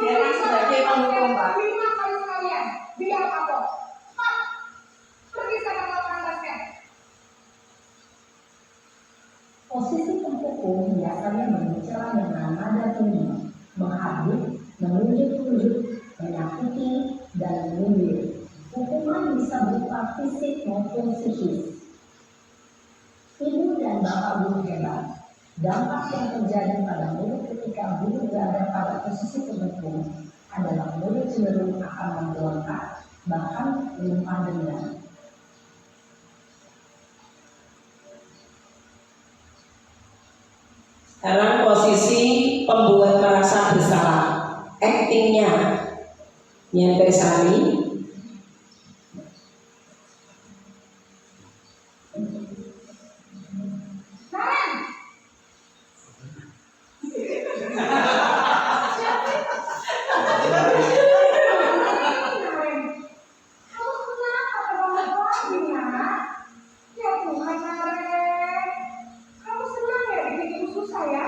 Dia kan sebagai penghukum, Pak. 5 kali sekalian. Biar kapok. Cepat. Pergi sana ke lapangan basket. Posisi penghukum biasanya berbicara dengan nada tinggi, menghabis, menunjuk-tunjuk, menyakiti, dan menyindir. Hukuman bisa berupa fisik maupun psikis. Ibu dan bapak guru hebat, dampak yang terjadi pada murid ketika guru berada pada posisi penghukum adalah murid cenderung akan memberontak, bahkan menyimpan dendam. Sekarang posisi pembuat merasa bersalah. Aktingnya yang Bersari. Kamu kenapa terlambat lagi, nak? Ya Tuhan, Naren. Kamu senang ya bikin ibu susah ya?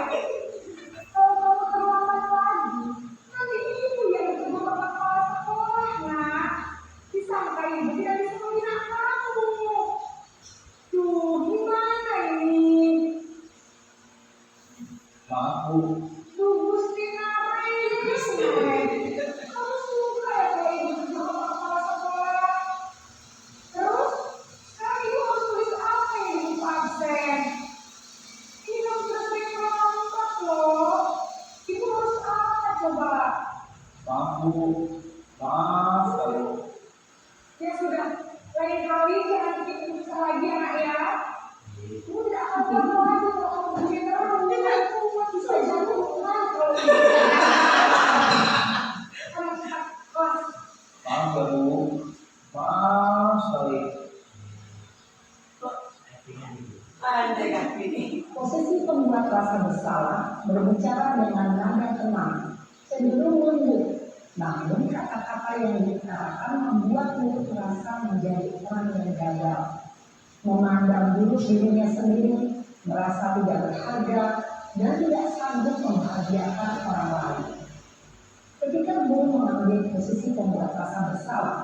Kalau kamu terlambat lagi, nanti ibu yang ditunggu bapak kepala sekolah, nak. Disangka ibu tidak bisa membina kamu. Duh, gimana ini? maaf Bu. Duh, Gusti Naren. Kamu suka ya kalau ibu ditunggu bapak kepala sekolah? coba? Maaf Bu, maaf sekali. Ya sudah, lain kali jangan bikin ibu susah lagi anak ya. Ibu tidak akan pernah lagi kalau kamu bikin terus. Kamu bisa jatuh kalau gitu. Ayo cepat, kelas. Maaf ya Bu, maaf sekali. Posisi pembuat rasa bersalah berbicara dengan nada tenang, cenderung lembut. Namun kata-kata yang diutarakan membuat mulut merasa menjadi orang yang gagal, memandang buruk dirinya sendiri, merasa tidak berharga, dan tidak sanggup membahagiakan orang lain. Ketika Guru mengambil posisi pembuat rasa bersalah,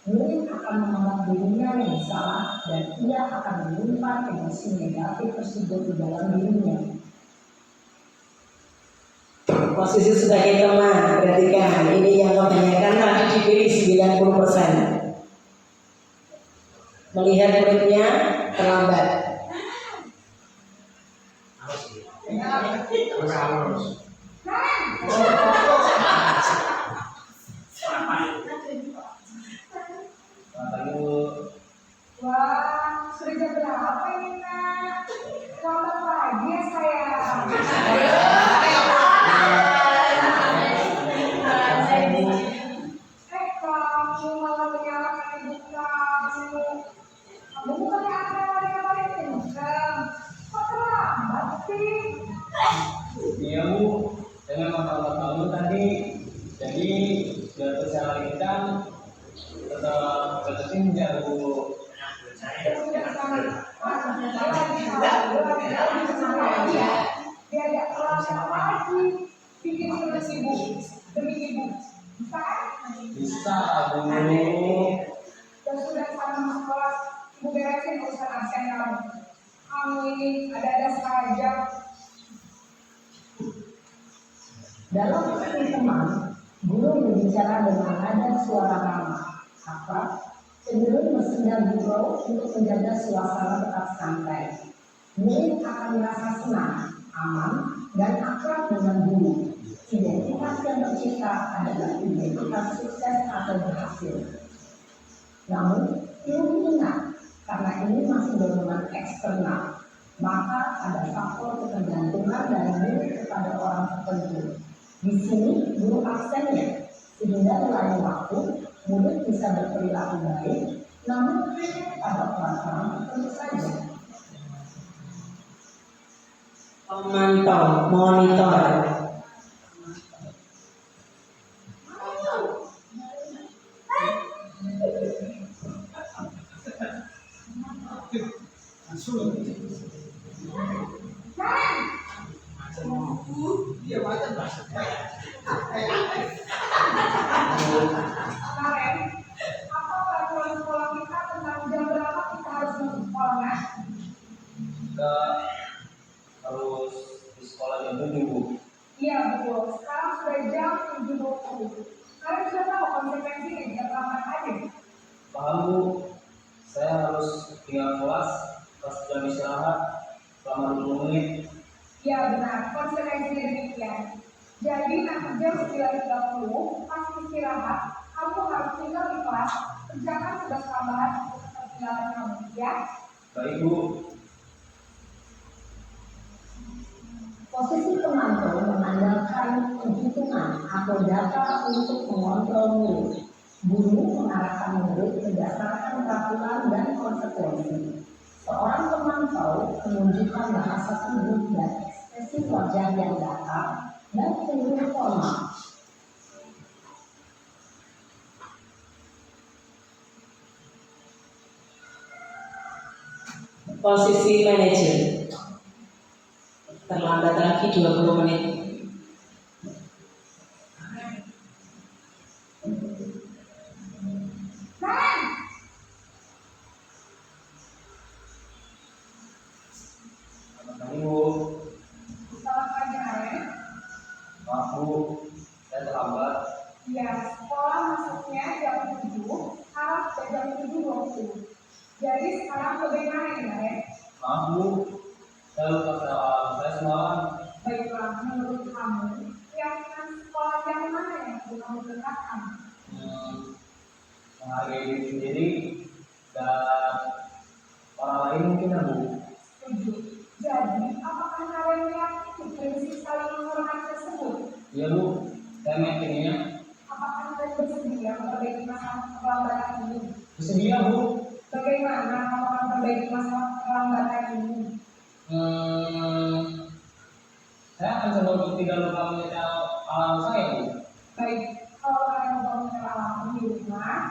murid akan menganggap dirinya yang salah dan ia akan menyimpan emosi negatif tersebut di dalam dirinya. Posisi sebagai teman, perhatikan ini yang kebanyakan tadi dipilih 90%. Melihat muridnya terlambat. Harus. Wah, sudah jam berapa ini nak? Selamat pagi ya sayang. Kamu malah menyalahkan ibu kamu. Kamu bukannya ada yang paling kenceng. Kok terlambat sih? Iya Bu, dengan masalah kamu tadi, jadi biar tersalahkan tetap beresin ya Bu. Ya sudah biar gak terlalu lagi bikin terus ibu demi ibu. Bisa kan? Bisa Bu. Dan sudah sama masuk kelas, ibu beresin urusan absen kamu. Kamu ini ada-ada saja. Dalam posisi teman, guru berbicara dengan nada suara ramah, akrab, cenderung bersenda gurau untuk menjaga suasana tetap santai. Murid akan merasa senang, aman, dan akrab dengan guru. Identitas yang tercipta adalah identitas sukses atau berhasil. Namun, perlu ingat, karena ini masih dorongan eksternal, maka ada faktor ketergantungan dari murid kepada orang tertentu. Di sini guru absennya, sehingga di lain waktu murid bisa berperilaku baik, namun pada orang-orang tertentu saja. Memantau, monitor. Kemarin, apa peraturan sekolah kita tentang jam berapa kita harus masuk sekolah? Kita harus di sekolah jam 7 Bu. Iya betul, sekarang sudah jam 7.20. Kalian sudah tahu konsekuensinya jika terlambat aja. Paham Bu, saya harus tinggal kelas pas jam istirahat selama 20 menit. Ya benar, konsekuensinya demikian. Jadi nanti jam 9.30 pas istirahat, kamu harus tinggal di kelas, kerjakan tugas tambahan untuk ketinggalan kamu, ya? Baik Bu. Posisi pemantau mengandalkan penghitungan atau data untuk mengontrol murid. Guru mengarahkan murid berdasarkan peraturan dan konsekuensi. Seorang pemantau menunjukkan bahasa tubuh dan ekspresi wajah yang datar dan cenderung formal. Posisi manajer. Terlambat lagi 20 menit. Selamat pagi Bu. Selamat pagi, Aren. Maaf Bu, saya terlambat. Ya, sekolah masuknya jam 7, sekarang sudah jam 7.20. Jadi sekarang bagaimana ini, Aren? Maaf Bu, saya lupa saya semalam. Baiklah, menurut kamu, keyakinan sekolah yang katakan. Menghargai diri sendiri dan orang lain mungkin ya Bu. Setuju. Jadi, apakah kalian meyakini prinsip saling menghormati tersebut? Iya Bu, saya meyakininya. Apakah kalian bersedia memperbaiki masalah keterlambatan ini? Bersedia Bu. Bagaimana kamu akan memperbaiki masalah keterlambatan ini? Saya akan coba untuk tidak lupa menyetel alarm saya Bu. Baik, kalau kalian mau menyewa di rumah,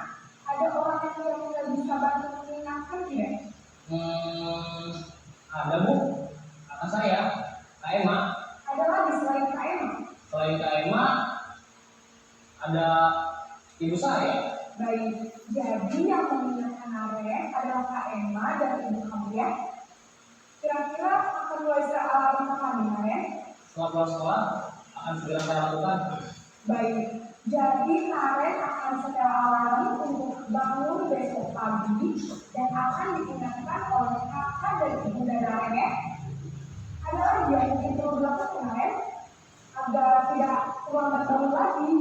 ada orang yang tidak bisa bantu mengingatkan tidak? Ada Bu, kakak saya, Kak Emma. Ada lagi selain Kak Emma? Selain Kak Emma, ada ibu saya. Baik, jadi yang mengingatkan Arek adalah Kak Emma dan ibu kamu ya? Kira-kira akan mulai alarm kapan ya, Arek? Setelah pulang sekolah, akan segera saya lakukan. Baik, jadi Arek akan setel alarm untuk bangun besok pagi dan akan diingatkan oleh kakak dan ibu dan Arek ya? Ada lagi yang mungkin perlu dilakukan Arek? Agar tidak terlambat bangun lagi.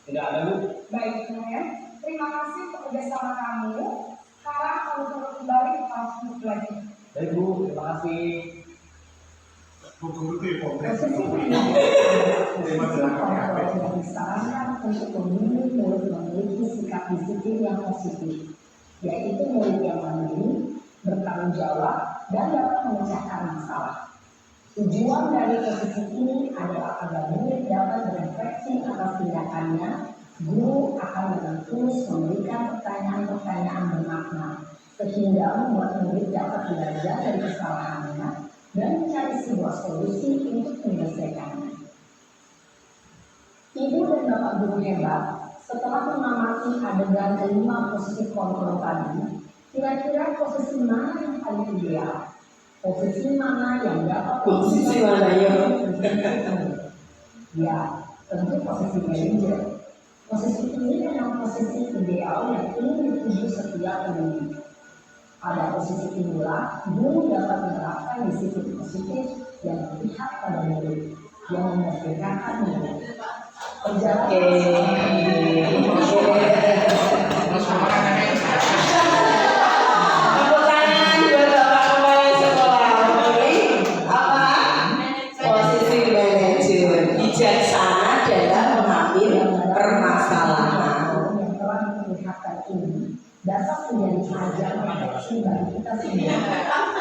Tidak ada Bu. Baik, Arek. Terima kasih untuk kerjasama kamu. Sekarang kamu turun kembali ke kelas lagi. Baik Bu, terima kasih. Posisi disarankan untuk memilih murid memiliki sikap disiplin yang positif, yaitu murid yang mandiri, bertanggung jawab, dan dapat memecahkan masalah. Tujuan dari posisi ini adalah agar murid dapat berefleksi atas tindakannya. Guru akan dengan tulus memberikan pertanyaan-pertanyaan bermakna, sehingga membuat murid dapat belajar dari kesalahannya dan mencari sebuah solusi untuk menyelesaikannya. Ibu dan bapak guru hebat, setelah mengamati adegan kelima posisi kontrol tadi, kira-kira posisi mana yang paling ideal? Posisi mana yang dapat Posisi mana ya? Ya, tentu posisi manajer. Posisi ini memang posisi ideal yang ingin dituju setiap pendidik. Pada posisi inilah, guru dapat menerapkan disiplin positif yang berpihak pada murid, yang memerdekakan murid. Tepuk tangan buat Bapak Kepala Sekolah. Memilih apa? Posisi manajer. Bijaksana dalam mengambil permasalahan. Yang telah diperlihatkan ini dapat menjadi ajar refleksi bagi kita semua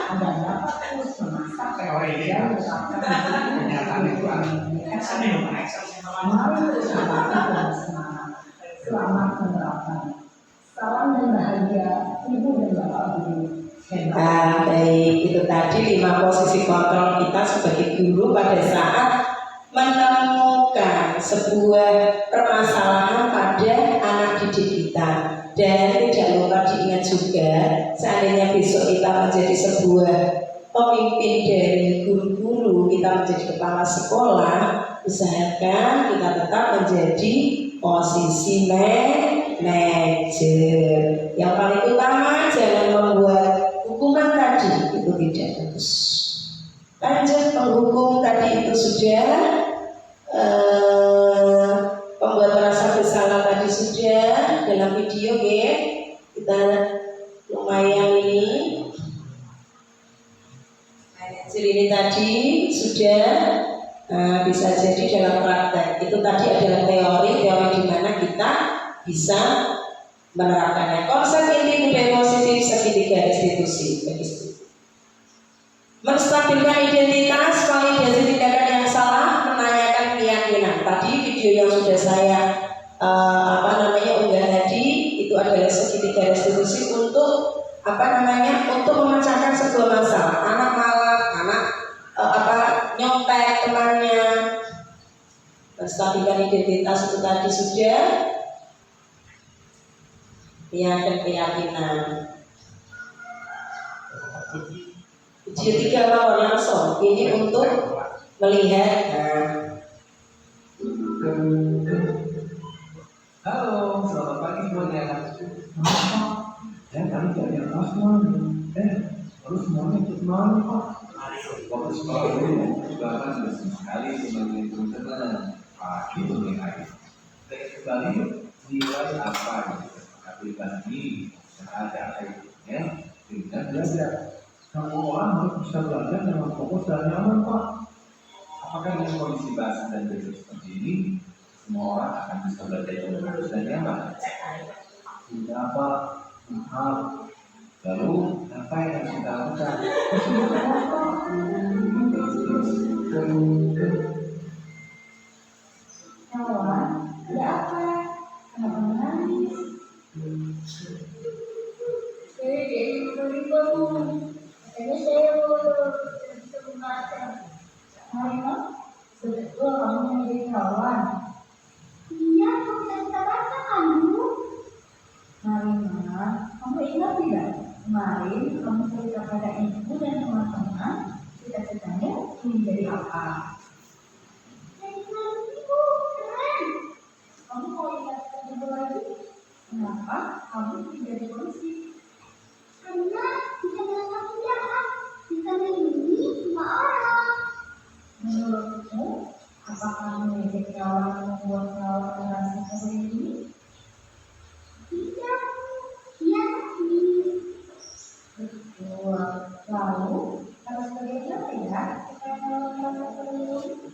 agar dapat terus memasak dan menerapkan Kenyataan itu Mari bersama dan semangat. Selamat menerapkan. Salam dan bahagia Ibu dan Bapak Guru. Baik, itu tadi 5 posisi kontrol kita sebagai guru pada saat menemukan sebuah permasalahan pada anak didik kita. Dan tidak lupa diingat juga, seandainya besok kita menjadi sebuah pemimpin dari guru-guru, kita menjadi kepala sekolah, usahakan kita tetap menjadi posisi manajer. Yang paling utama, jangan membuat hukuman tadi itu tidak bagus. Lanjut, penghukum tadi itu sudah, pembuat merasa bersalah tadi sudah. Dalam video ya, kita lumayan ini manajer ini tadi sudah. Bisa jadi dalam praktek itu tadi adalah teori di mana kita bisa menerapkannya. Konsep inti budaya positif segitiga restitusi. Menstabilkan identitas, validasi tindakan yang salah, menanyakan keyakinan. Tadi video yang sudah saya unggah tadi itu adalah segitiga restitusi untuk untuk memecahkan sebuah masalah. Anak malah, anak nyontek temannya. Menstabilkan identitas itu tadi sudah. Keyakinan. Video 3 lawan langsung. Ini untuk melihat. Halo, selamat pagi semuanya. Kami jadi harus semuanya ikut malu Pak. Waktu sekolah dulu bahkan sekali sebagai teman pagi sore hari. Baik sekali nilai apa yang disepakati tadi yang ada kaitannya dengan belajar. Semua orang harus bisa belajar dengan fokus dan nyaman, Pak. Apakah dengan kondisi bahasa dan belajar seperti ini, semua orang akan bisa belajar dengan fokus dan nyaman? Tidak, Pak. Lalu apa yang harus kita lakukan? Kawan, ada apa? Kenapa menangis? Saya jadi berlibat. Katanya saya bisa membaca. Marina, betul kamu menjadi kawan. Iya, aku tidak bisa baca kan, Bu? Marina, kamu ingat tidak? Kemarin kamu cerita pada ibu dan teman-teman cita-citanya ingin jadi apa? Jadi polisi, Bu. Keren. Kamu mau ingat satu lagi? Kenapa kamu ingin jadi polisi? Karena bisa menangkap penjahat, bisa melindungi semua orang. Menurutmu, apakah mengejek kawan membuat kawan merasa terlindungi? Tidak, iya tapi. Betul. Lalu, harus bagaimana ya supaya kawan merasa terlindungi?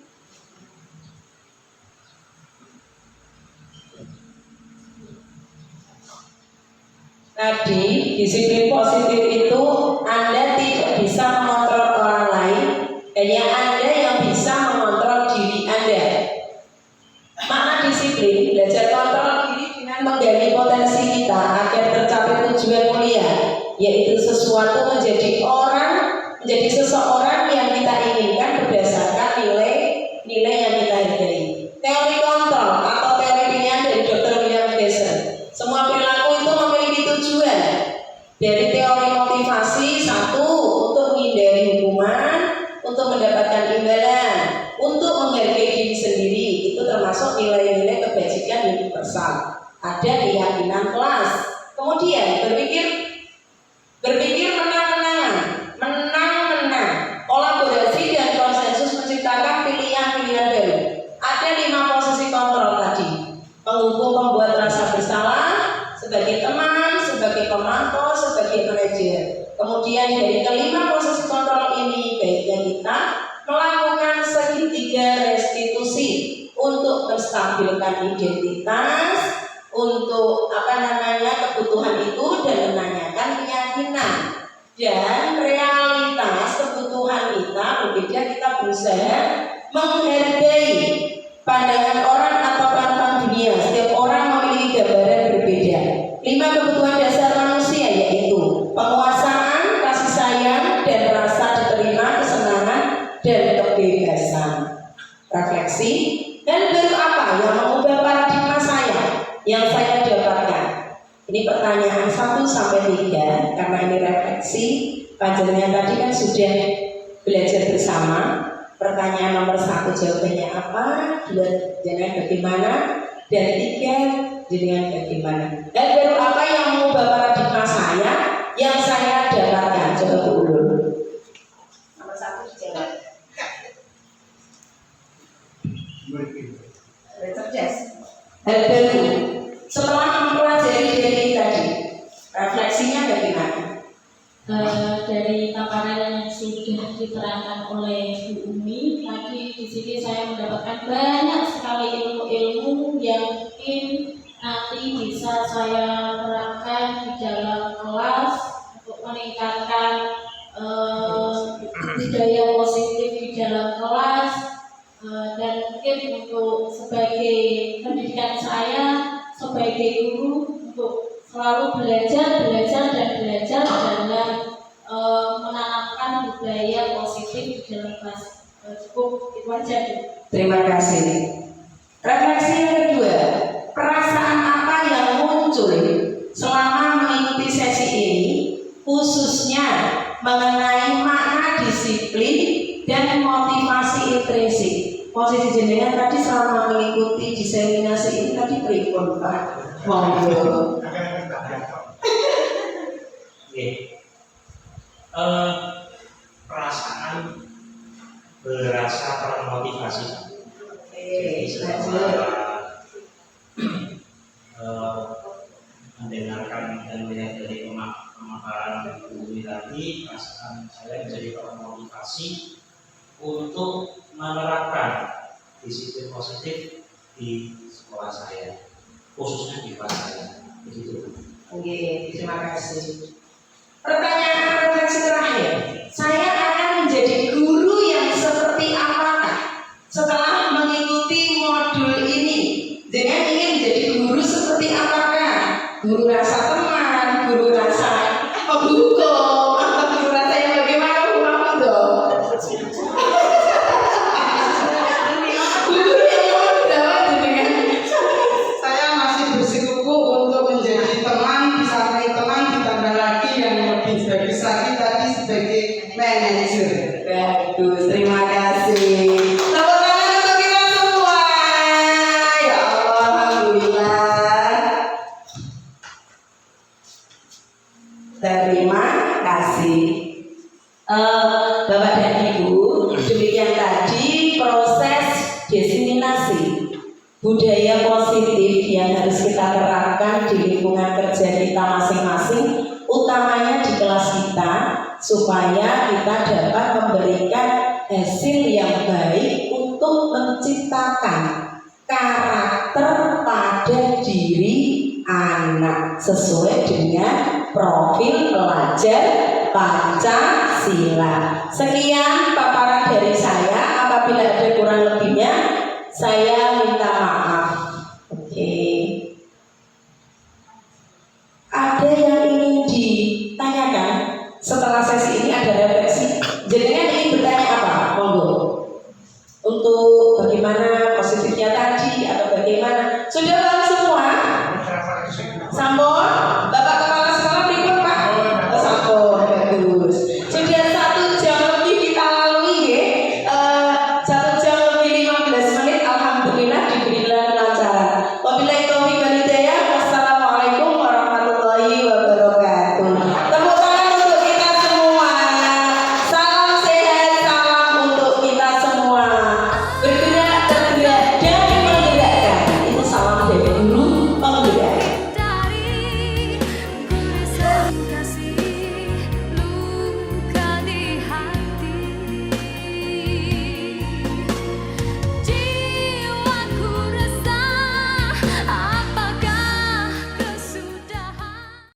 Tadi, disiplin positif itu Anda tidak bisa mengontrol orang lain, hanya Anda yang bisa mengontrol diri Anda. Makna disiplin, belajar kontrol diri dengan menggali potensi kita agar tercapai tujuan mulia, yaitu sesuatu menjadi seseorang yang kita inginkan berdasarkan nilai yang kita hargai. Teori kontrol atau teori pilihan dari Dr. William Glasser. Semua perilaku itu memiliki tujuan. Dari teori motivasi, satu, untuk menghindari hukuman, untuk mendapatkan imbalan, untuk menghargai diri sendiri, itu termasuk nilai-nilai kebajikan universal. Ada keyakinan kelas. Kemudian berpikir menang-menang, kolaborasi dan konsensus menciptakan pilihan-pilihan baru. Ada 5 posisi kontrol tadi. Menghukum pembuat rasa bersalah, sebagai teman, sebagai pemantau, sebagai manajer. Kemudian dari kelima posisi kontrol ini, baiknya kita melakukan segitiga restitusi untuk menstabilkan identitas, untuk kebutuhan itu dan menanyakan keyakinan dan realitas kebutuhan kita berbeda. Kita berusaha menghargai pandangan orang atau pandangan dunia. Setiap orang memiliki gambaran berbeda. 5 kebutuhan dasar manusia yaitu penguasaan, kasih sayang, dan rasa diterima, kesenangan, dan kebebasan. Refleksi, dan baru apa yang mengubah paradigma saya yang saya dapatkan? Ini pertanyaan 1 sampai 3 karena ini refleksi. Panjenengan tadi kan sudah belajar bersama. Pertanyaan nomor 1 jawabannya apa, 2 jenengan bagaimana, dan 3 jenengan bagaimana. Dan baru apa yang mengubah paradigma saya yang saya dapatkan? Coba dulu. Nomor 1 dijawab. Cerdas. Hal baru setelah mempelajari dari tadi, refleksinya bagaimana? Dari paparan yang sudah diterangkan oleh Bu Umi tadi, di sini saya mendapatkan banyak sekali ilmu-ilmu yang mungkin nanti bisa saya terapkan di dalam kelas untuk meningkatkan budaya positif di dalam kelas, dan mungkin untuk sebagai pendidikan saya sebagai guru untuk selalu belajar dalam menanamkan budaya positif di dalam kelas. Cukup itu aja. Terima kasih. Refleksi yang kedua, perasaan apa yang muncul selama mengikuti sesi ini, khususnya mengenai makna disiplin dan motivasi intrinsik. Posisi jenengan tadi selama mengikuti diseminasi ini tadi pripun, Pak? Monggo. Perasaan berasa termotivasi. Oke, Jadi setelah menerapkan disiplin positif di sekolah saya, khususnya di kelas saya. Begitu. Oke, terima kasih. Pertanyaan refleksi terakhir, saya akan menjadi guru yang seperti apakah setelah mengikuti modul ini? Dengan ingin menjadi guru seperti apakah? Guru rasa teman, guru rasa hukum, atau guru rasa yang bagaimana hukum dong? Guru yang modal dengan Saya masih bersikukuh untuk menjadi teman, disamping teman ditambah lagi yang lebih bagus lagi tadi sebagai manajer. Bagus, terima kasih. Tepuk tangan untuk kita semua. Ya Allah, alhamdulillah. Terima kasih. Bapak dan Ibu, demikian tadi proses diseminasi budaya positif yang harus kita terapkan di lingkungan kerja kita masing-masing, utamanya di kelas kita, supaya kita dapat memberikan hasil yang baik untuk menciptakan karakter pada diri anak sesuai dengan profil pelajar Pancasila. Sekian paparan dari saya. Apabila ada kurang lebihnya, saya minta maaf. Oke. Ada yang ingin ditanyakan setelah sesi ini? Ada refleksi? Jenengan ingin bertanya apa? Monggo. Untuk bagaimana positifnya tadi atau bagaimana? Sudah